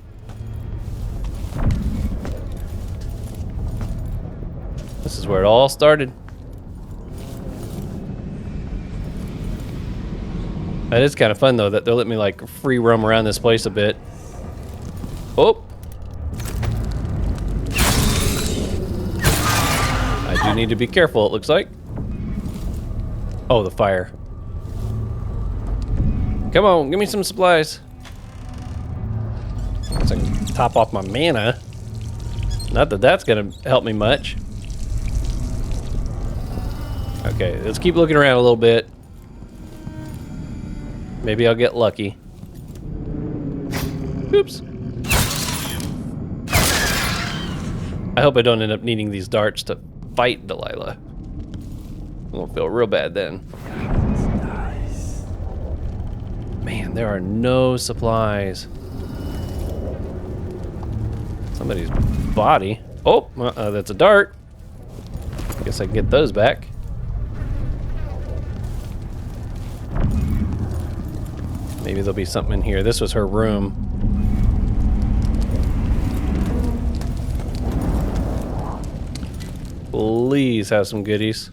This is where it all started. That is kind of fun though that they'll let me like free roam around this place a bit. Oh. I do need to be careful, it looks like. Oh, the fire. Come on, give me some supplies. So I can top off my mana. Not that that's gonna help me much. Okay, let's keep looking around a little bit. Maybe I'll get lucky. Oops. I hope I don't end up needing these darts to fight Delilah. I'm gonna feel real bad then. Man, there are no supplies. Somebody's body. Oh, that's a dart. Guess I can get those back. Maybe there'll be something in here. This was her room. Please have some goodies.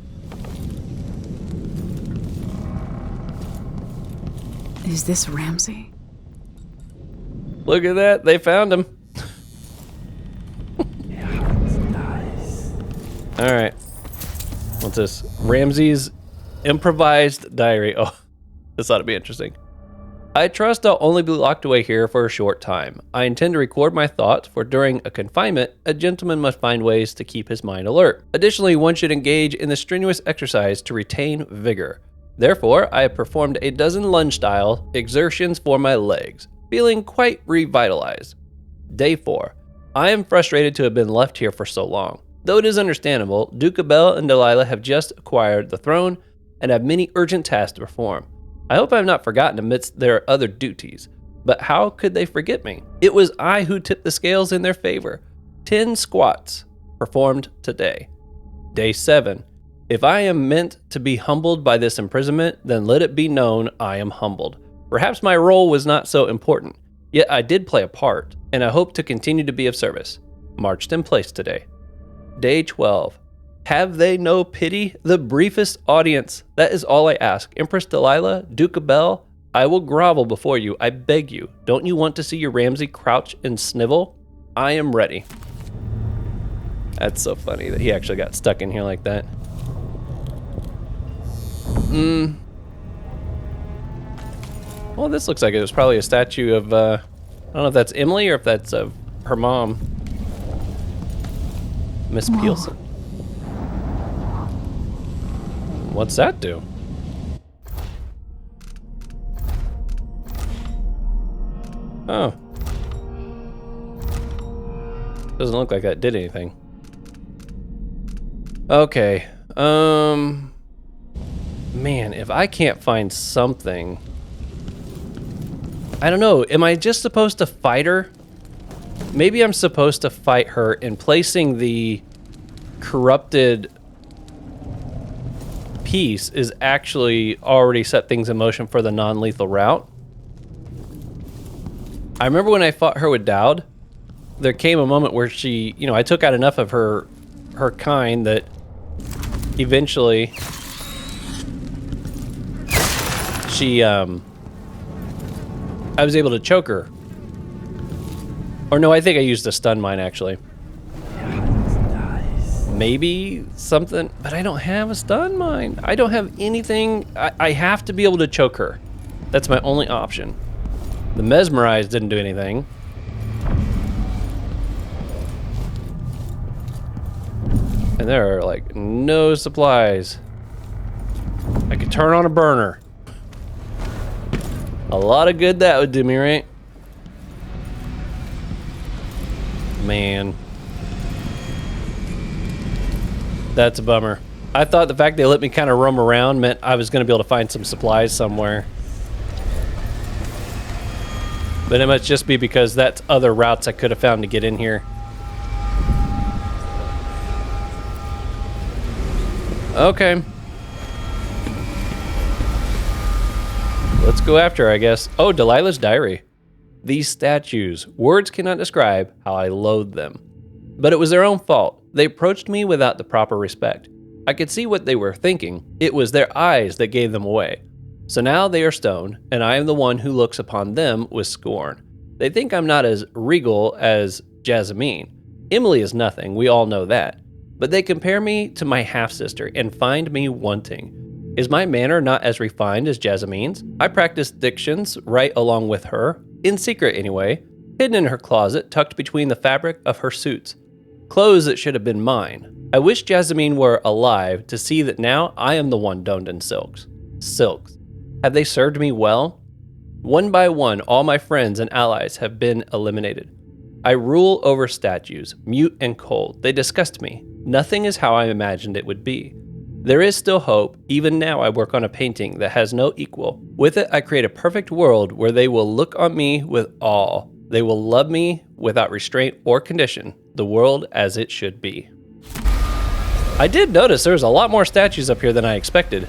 Is this Ramsey? Look at that. They found him. All right. What's this? Ramsey's improvised diary. Oh, this ought to be interesting. I trust I'll only be locked away here for a short time. I intend to record my thoughts, for during a confinement, a gentleman must find ways to keep his mind alert. Additionally, one should engage in the strenuous exercise to retain vigor. Therefore, I have performed a dozen lunge-style exertions for my legs, feeling quite revitalized. Day 4. I am frustrated to have been left here for so long. Though it is understandable, Duke Abel and Delilah have just acquired the throne and have many urgent tasks to perform. I hope I have not forgotten amidst their other duties, but how could they forget me? It was I who tipped the scales in their favor. 10 squats performed today. Day 7. If I am meant to be humbled by this imprisonment, then let it be known I am humbled. Perhaps my role was not so important, yet I did play a part, and I hope to continue to be of service. Marched in place today. Day 12. Have they no pity? The briefest audience. That is all I ask. Empress Delilah, Duke of Bell, I will grovel before you. I beg you. Don't you want to see your Ramsay crouch and snivel? I am ready. That's so funny that he actually got stuck in here like that. Well, this looks like it was probably a statue of, I don't know if that's Emily or if that's her mom. Miss Peelson. What's that do? Oh. Doesn't look like that did anything. Okay. Man, if I can't find something... I don't know, am I just supposed to fight her? Maybe I'm supposed to fight her in placing the corrupted piece is actually already set things in motion for the non-lethal route. I remember when I fought her with Dowd, there came a moment where she, you know, I took out enough of her kind that eventually she, I was able to choke her. Or no, I think I used a stun mine actually. Maybe something, but I don't have a stun mine. I don't have anything. I have to be able to choke her. That's my only option. The mesmerize didn't do anything. And there are like no supplies. I could turn on a burner. A lot of good that would do me, right? Man. That's a bummer. I thought the fact they let me kind of roam around meant I was going to be able to find some supplies somewhere. But it must just be because that's other routes I could have found to get in here. Okay. Let's go after her, I guess. Oh, Delilah's diary. These statues. Words cannot describe how I loathe them. But it was their own fault. They approached me without the proper respect. I could see what they were thinking. It was their eyes that gave them away. So now they are stone, and I am the one who looks upon them with scorn. They think I'm not as regal as Jasmine. Emily is nothing, we all know that. But they compare me to my half-sister and find me wanting. Is my manner not as refined as Jasmine's? I practice dictions right along with her, in secret anyway, hidden in her closet, tucked between the fabric of her suits. Clothes that should have been mine. I wish Jasmine were alive to see that now I am the one donned in silks. Silks. Have they served me well? One by one, all my friends and allies have been eliminated. I rule over statues, mute and cold. They disgust me. Nothing is how I imagined it would be. There is still hope. Even now I work on a painting that has no equal. With it, I create a perfect world where they will look on me with awe. They will love me without restraint or condition. The world as it should be. I did notice there's a lot more statues up here than I expected.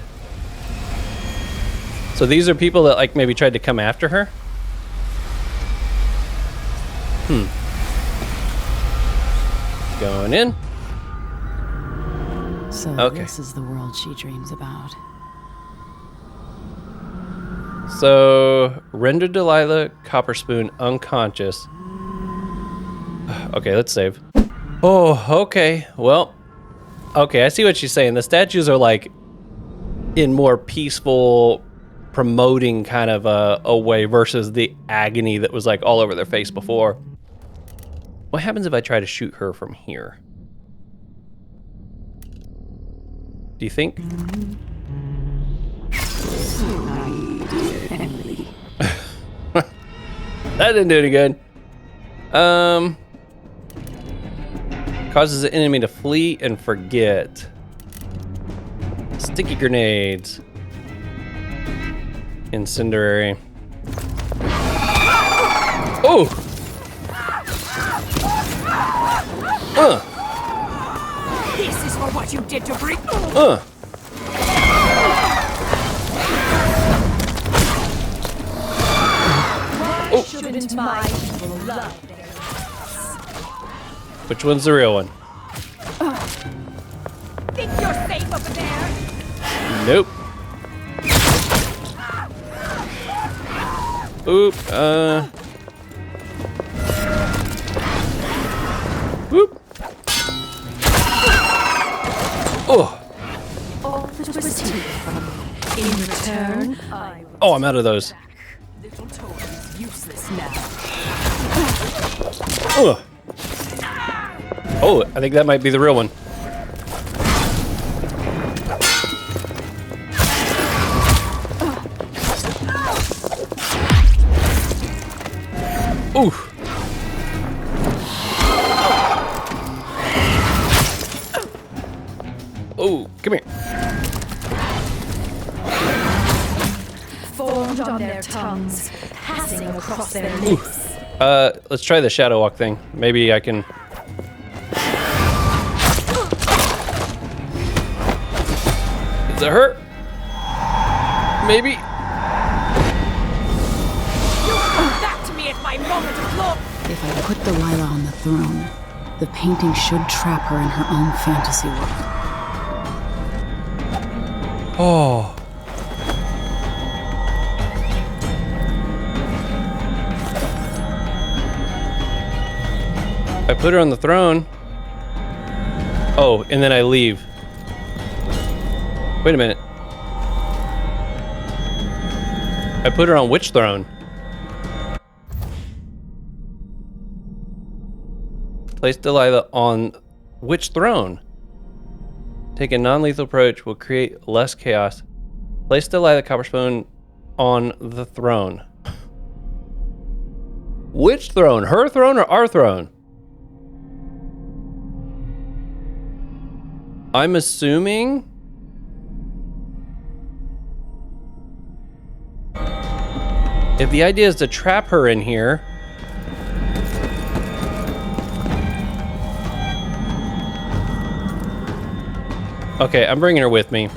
So these are people that like maybe tried to come after her? Going in. So okay. This is the world she dreams about. So, render Delilah Copper Spoon unconscious. Okay, let's save. Oh, okay. Well, okay, I see what she's saying. The statues are like in more peaceful, promoting kind of a way versus the agony that was like all over their face before. What happens if I try to shoot her from here? Do you think? That didn't do any good. Causes the enemy to flee and forget. Sticky grenades. Incendiary. Oh! This is for what you did to bring. Why shouldn't my people love their Which one's the real one? Think you're safe over there? Nope. Oop, Whoop. Oh. All that was taken from me. In return, Oh, I'm out of those. little toy is useless now. Ugh. Oh, I think that might be the real one. Ooh. Oh, come here. Formed on their tongues, passing across their lips. Let's try the shadow walk thing. Maybe I can. Does it hurt? Maybe. You come back to me at my moment of glory. If I put Delilah on the throne, the painting should trap her in her own fantasy world. Oh. I put her on the throne. Oh, and then I leave. Wait a minute. I put her on which throne? Place Delilah on which throne? Take a non-lethal approach will create less chaos. Place Delilah Copperspoon on the throne. Which throne? Her throne or our throne? I'm assuming... if the idea is to trap her in here... Okay, I'm bringing her with me.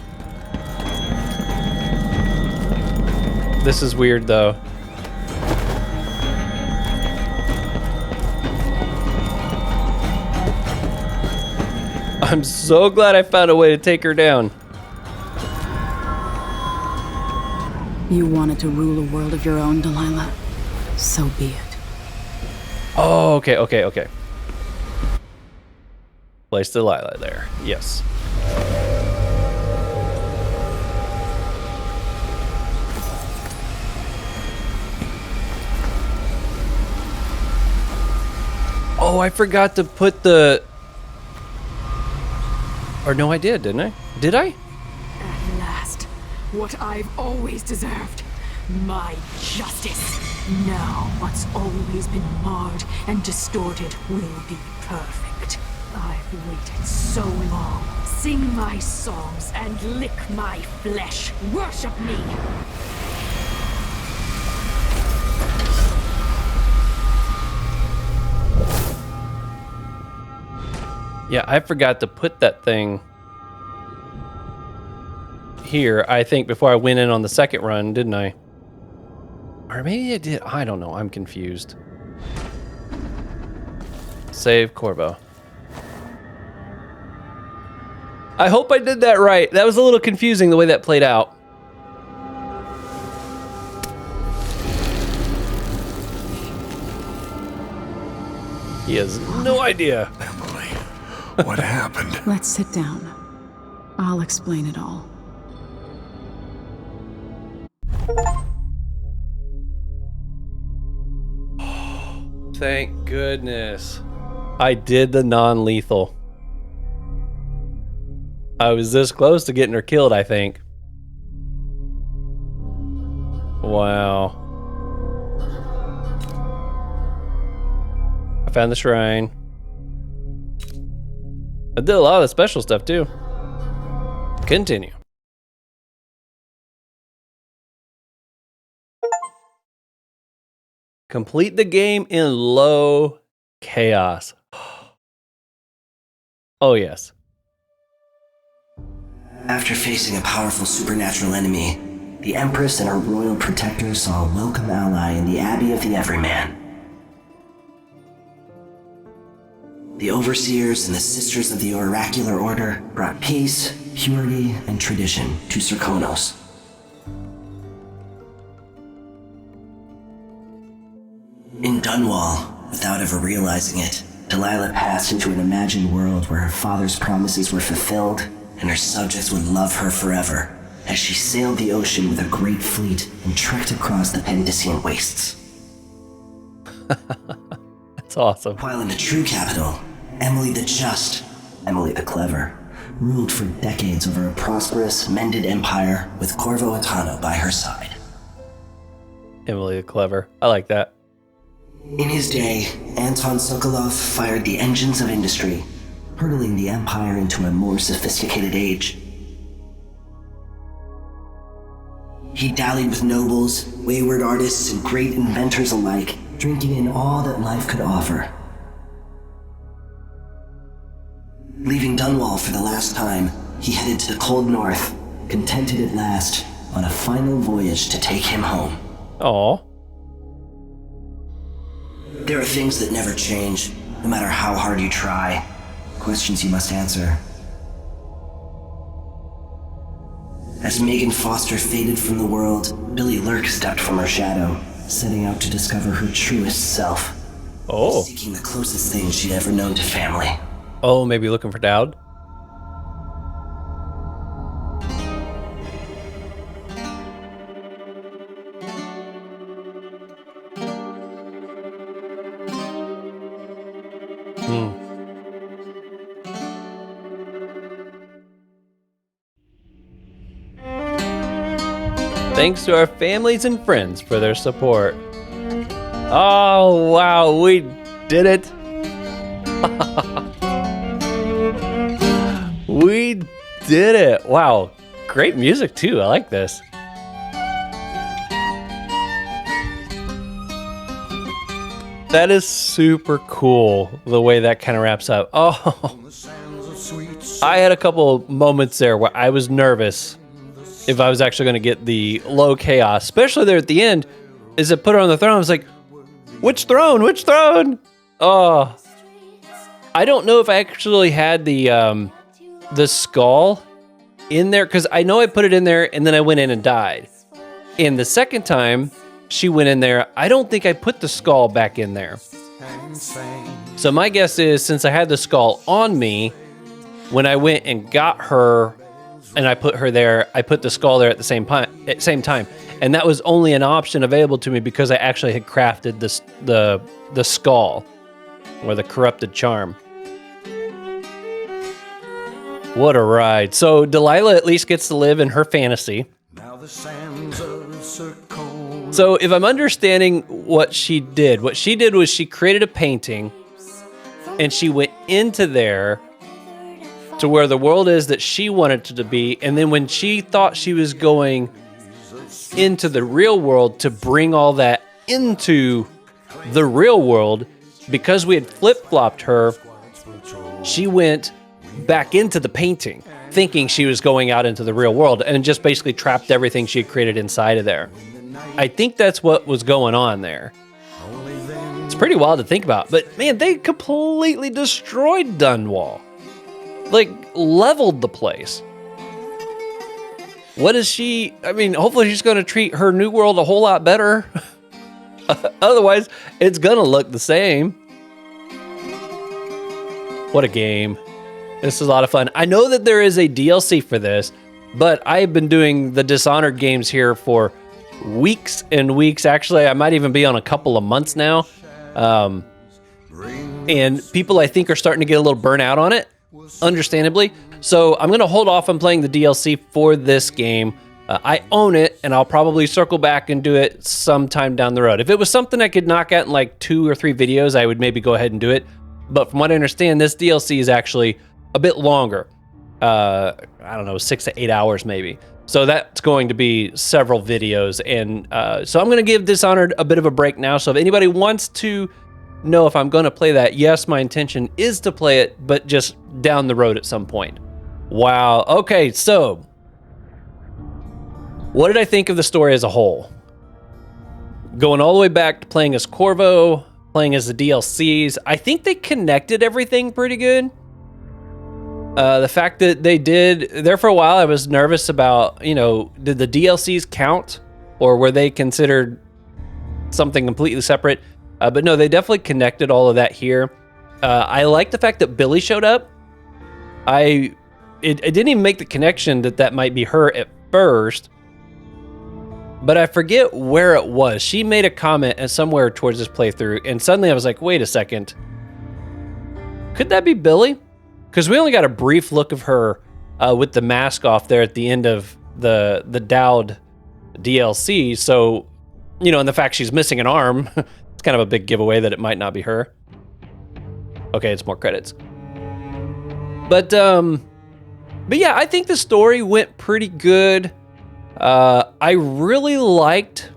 This is weird, though. I'm so glad I found a way to take her down. You wanted to rule a world of your own, Delilah. So be it. Oh, okay. Place Delilah there. Yes. Oh, I forgot to put the... Or no, I did, didn't I? Did I? At last, what I've always deserved. My justice. Now what's always been marred and distorted will be perfect. I've waited so long. Sing my songs and lick my flesh. Worship me. Yeah, I forgot to put that thing here, I think, before I went in on the second run, didn't I? Or maybe I did. I don't know. I'm confused. Save Corvo. I hope I did that right. That was a little confusing the way that played out. He has no idea. Emily, what happened? Let's sit down. I'll explain it all. Thank goodness. I did the non-lethal. I was this close to getting her killed, I think. Wow. I found the shrine. I did a lot of the special stuff too. Continue. Complete the game in low chaos. Oh yes. After facing a powerful supernatural enemy, the Empress and her royal protector saw a welcome ally in the Abbey of the Everyman. The Overseers and the Sisters of the Oracular Order brought peace, purity, and tradition to Serkonos. In Dunwall, without ever realizing it, Delilah passed into an imagined world where her father's promises were fulfilled and her subjects would love her forever as she sailed the ocean with a great fleet and trekked across the Pendician wastes. That's awesome. While in the true capital, Emily the Just, Emily the Clever, ruled for decades over a prosperous, mended empire with Corvo Attano by her side. Emily the Clever. I like that. In his day, Anton Sokolov fired the engines of industry, hurtling the empire into a more sophisticated age. He dallied with nobles, wayward artists, and great inventors alike, drinking in all that life could offer. Leaving Dunwall for the last time, he headed to the cold north, contented at last, on a final voyage to take him home. Aww. There are things that never change, no matter how hard you try. Questions you must answer. As Megan Foster faded from the world, Billy Lurk stepped from her shadow, setting out to discover her truest self. Oh. Seeking the closest thing she'd ever known to family. Oh, maybe looking for Dowd? Thanks to our families and friends for their support. Oh, wow, we did it. We did it. Wow, great music too. I like this. That is super cool, the way that kind of wraps up. Oh, I had a couple moments there where I was nervous if I was actually going to get the low chaos, especially there at the end, as it put her on the throne. I was like, which throne? Which throne? Oh, I don't know if I actually had the skull in there, because I know I put it in there and then I went in and died. And the second time she went in there, I don't think I put the skull back in there. So my guess is, since I had the skull on me, when I went and got her and I put her there, I put the skull there at the same time. And that was only an option available to me because I actually had crafted the skull, or the corrupted charm. What a ride. So Delilah at least gets to live in her fantasy. So if I'm understanding what she did was she created a painting and she went into there to where the world is that she wanted it to be. And then when she thought she was going into the real world to bring all that into the real world, because we had flip-flopped her, she went back into the painting thinking she was going out into the real world and just basically trapped everything she had created inside of there. I think that's what was going on there. It's pretty wild to think about, but man, they completely destroyed Dunwall. Like, leveled the place. What is she? I mean, hopefully she's going to treat her new world a whole lot better. Otherwise, it's going to look the same. What a game. This is a lot of fun. I know that there is a DLC for this, but I've been doing the Dishonored games here for weeks and weeks. Actually, I might even be on a couple of months now. And people, I think, are starting to get a little burnt out on it, understandably. So I'm going to hold off on playing the DLC for this game. I own it, and I'll probably circle back and do it sometime down the road. If it was something I could knock out in like 2 or 3 videos, I would maybe go ahead and do it. But from what I understand, this DLC is actually a bit longer. I don't know, 6 to 8 hours maybe. So that's going to be several videos. And so I'm going to give Dishonored a bit of a break now. So if anybody wants to know if I'm going to play that, yes, my intention is to play it, but just down the road at some point. Wow. Okay, so what did I think of the story as a whole? Going all the way back to playing as Corvo, playing as the DLCs, I think they connected everything pretty good. The fact that they did, there for a while, I was nervous about, you know, did the DLCs count or were they considered something completely separate? But no, they definitely connected all of that here. I like the fact that Billy showed up. It didn't even make the connection that might be her at first, but I forget where it was. She made a comment and somewhere towards this playthrough, and suddenly I was like, wait a second. Could that be Billy? Because we only got a brief look of her with the mask off there at the end of the Dowd DLC. So, you know, and the fact she's missing an arm, it's kind of a big giveaway that it might not be her. Okay, it's more credits. But yeah, I think the story went pretty good. I really liked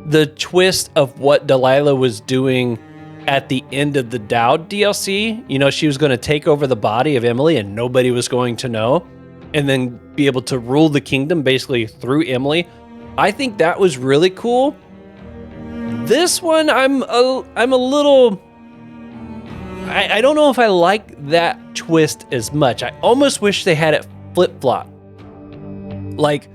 the twist of what Delilah was doing at the end of the Dowd DLC. You know, she was going to take over the body of Emily and nobody was going to know, and then be able to rule the kingdom basically through Emily. I think that was really cool. This one, I'm a little... I don't know if I like that twist as much. I almost wish they had it flip-flop. Like,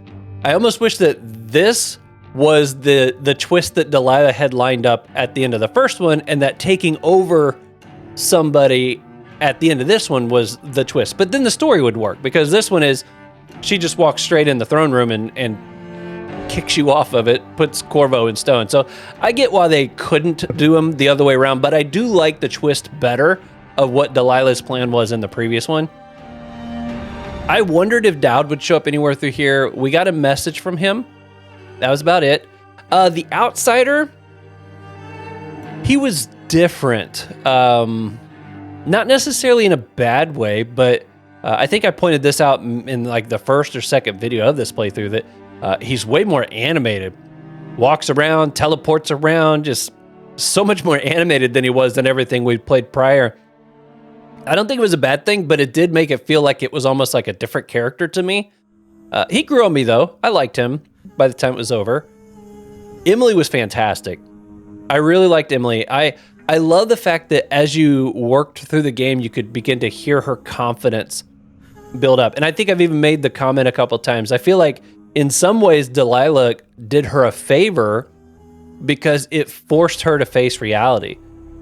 I almost wish that this was the twist that Delilah had lined up at the end of the first one, and that taking over somebody at the end of this one was the twist. But then the story would work, because this one is, she just walks straight in the throne room and kicks you off of it, puts Corvo in stone. So I get why they couldn't do them the other way around, but I do like the twist better of what Delilah's plan was in the previous one. I wondered if Dowd would show up anywhere through here. We got a message from him. That was about it. The Outsider, he was different. Not necessarily in a bad way, but I think I pointed this out in like the first or second video of this playthrough, that he's way more animated. Walks around, teleports around, just so much more animated than he was than everything we'd played prior. I don't think it was a bad thing, but it did make it feel like it was almost like a different character to me. He grew on me though. I liked him by the time it was over. Emily was fantastic. I really liked Emily. I love the fact that as you worked through the game, you could begin to hear her confidence build up. And I think I've even made the comment a couple times. I feel like in some ways, Delilah did her a favor because it forced her to face reality.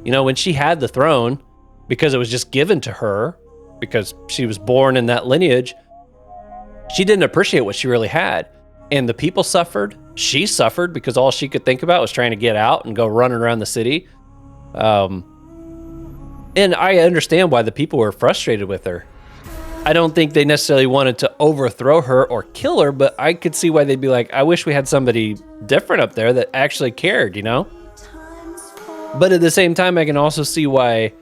You know, when she had the throne, because it was just given to her, because she was born in that lineage, she didn't appreciate what she really had. And the people suffered. She suffered because all she could think about was trying to get out and go running around the city. And I understand why the people were frustrated with her. I don't think they necessarily wanted to overthrow her or kill her, but I could see why they'd be like, I wish we had somebody different up there that actually cared, you know? But at the same time, I can also see why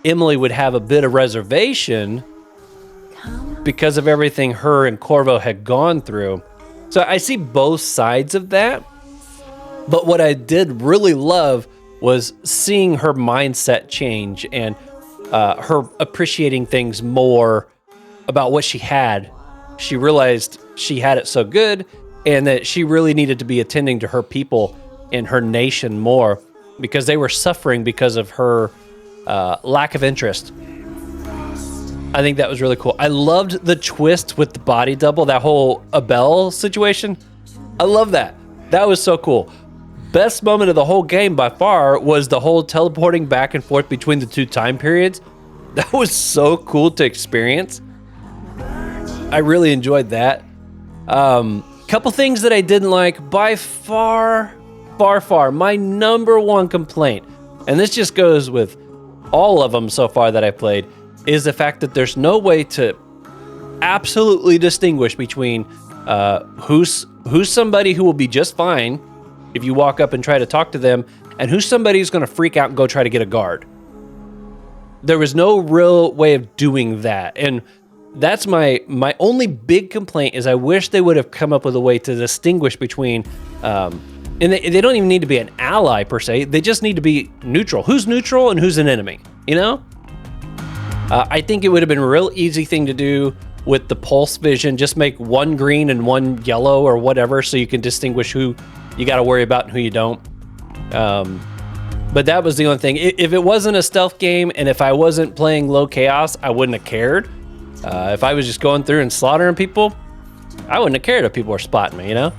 Emily would have a bit of reservation because of everything her and Corvo had gone through. So I see both sides of that. But what I did really love was seeing her mindset change and her appreciating things more about what she had. She realized she had it so good and that she really needed to be attending to her people and her nation more because they were suffering because of her lack of interest. I think that was really cool. I loved the twist with the body double, that whole Abel situation. I love that. That was so cool. Best moment of the whole game by far was the whole teleporting back and forth between the two time periods. That was so cool to experience. I really enjoyed that. Couple things that I didn't like. By far, my number one complaint, and this just goes with all of them so far that I've played, is the fact that there's no way to absolutely distinguish between who's somebody who will be just fine if you walk up and try to talk to them, and who's somebody who's going to freak out and go try to get a guard. There was no real way of doing that, and that's my only big complaint is I wish they would have come up with a way to distinguish between, and they don't even need to be an ally per se, they just need to be neutral. Who's neutral and who's an enemy, you know? I think it would have been a real easy thing to do with the pulse vision. Just make one green and one yellow or whatever, so you can distinguish who you got to worry about and who you don't. But that was the only thing. If it wasn't a stealth game and if I wasn't playing low chaos, I wouldn't have cared. If I was just going through and slaughtering people, I wouldn't have cared if people were spotting me, you know?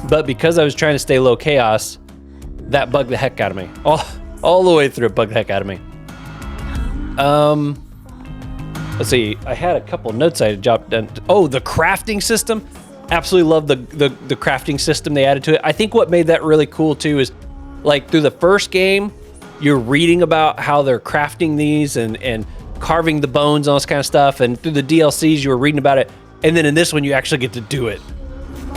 But because I was trying to stay low chaos, that bugged the heck out of me. All the way through, it bugged the heck out of me. Let's see. I had a couple notes I had jotted down. Oh, the crafting system. Absolutely love the crafting system they added to it. I think what made that really cool too is, like, through the first game, you're reading about how they're crafting these and carving the bones and all this kind of stuff. And through the DLCs, you were reading about it. And then in this one, you actually get to do it.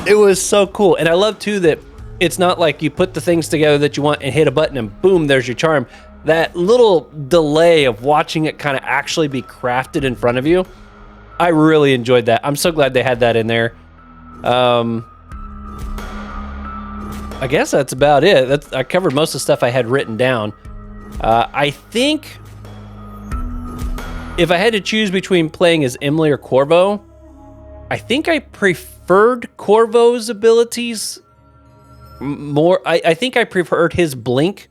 It was so cool. And I love too that it's not like you put the things together that you want and hit a button and boom, there's your charm. That little delay of watching it kind of actually be crafted in front of you, I really enjoyed that. I'm so glad they had that in there. I guess that's about it. I covered most of the stuff I had written down. I think if I had to choose between playing as Emily or Corvo, I think I preferred Corvo's abilities more. I think I preferred his blink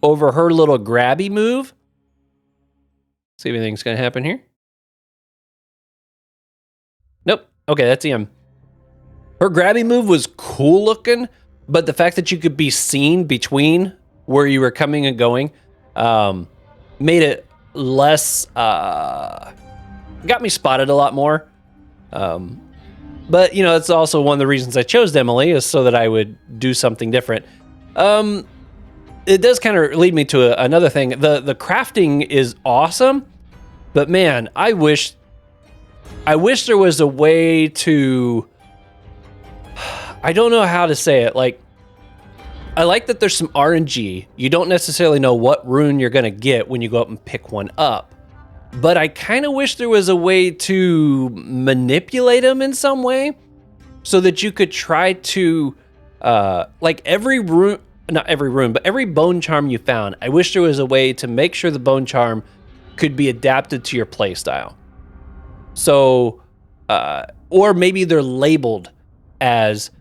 over her little grabby move. See if anything's gonna happen here. Nope. Okay, that's him. Her grabby move was cool looking, but the fact that you could be seen between where you were coming and going made it less, got me spotted a lot more. But, you know, that's also one of the reasons I chose Emily, is so that I would do something different. It does kind of lead me to another thing. The crafting is awesome, but man, I wish there was a way to, I don't know how to say it. Like, I like that there's some RNG. You don't necessarily know what rune you're gonna get when you go up and pick one up. But I kind of wish there was a way to manipulate them in some way so that you could try to, like every rune, not every rune, but every bone charm you found, I wish there was a way to make sure the bone charm could be adapted to your playstyle. So, or maybe they're labeled as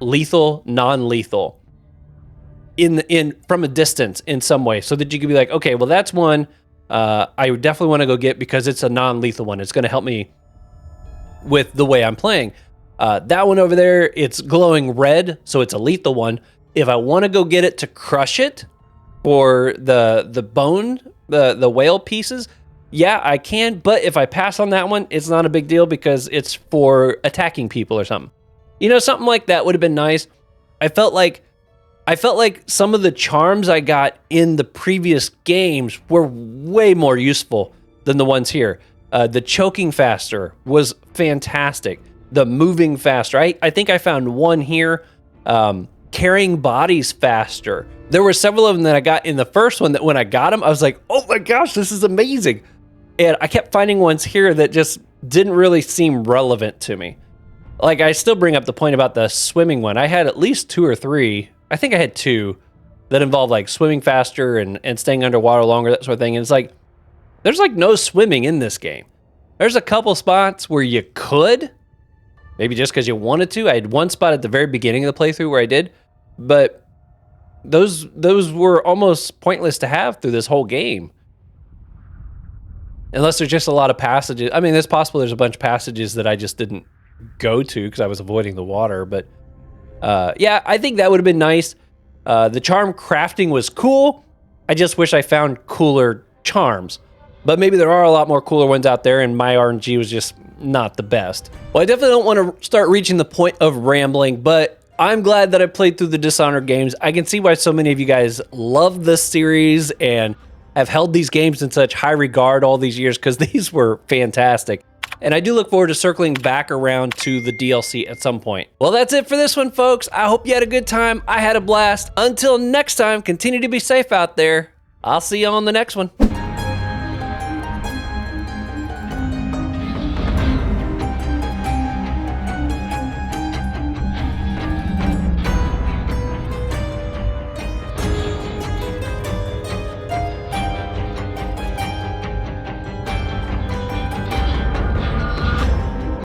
lethal, non-lethal in from a distance in some way, so that you could be like, okay, well, that's one I definitely want to go get because it's a non-lethal one. It's going to help me with the way I'm playing. That one over there, it's glowing red, so it's a lethal one. If I want to go get it to crush it for the bone, the whale pieces, yeah, I can. But if I pass on that one, it's not a big deal because it's for attacking people or something. You know, something like that would have been nice. I felt like some of the charms I got in the previous games were way more useful than the ones here. The choking faster was fantastic. The moving faster. I think I found one here, carrying bodies faster. There were several of them that I got in the first one that when I got them, I was like, oh my gosh, this is amazing. And I kept finding ones here that just didn't really seem relevant to me. Like, I still bring up the point about the swimming one. I had at least 2 or 3. I think I had 2 that involved like swimming faster and staying underwater longer, that sort of thing. And it's like, there's like no swimming in this game. There's a couple spots where you could, maybe just because you wanted to. I had one spot at the very beginning of the playthrough where I did, but those were almost pointless to have through this whole game. Unless there's just a lot of passages. I mean, it's possible there's a bunch of passages that I just didn't go to because I was avoiding the water, but yeah, I think that would have been nice. The charm crafting was cool. I just wish I found cooler charms. But maybe there are a lot more cooler ones out there, and my RNG was just not the best. Well, I definitely don't want to start reaching the point of rambling, but I'm glad that I played through the Dishonored games. I can see why so many of you guys love this series and have held these games in such high regard all these years, because these were fantastic. And I do look forward to circling back around to the DLC at some point. Well, that's it for this one, folks. I hope you had a good time. I had a blast. Until next time, continue to be safe out there. I'll see you on the next one.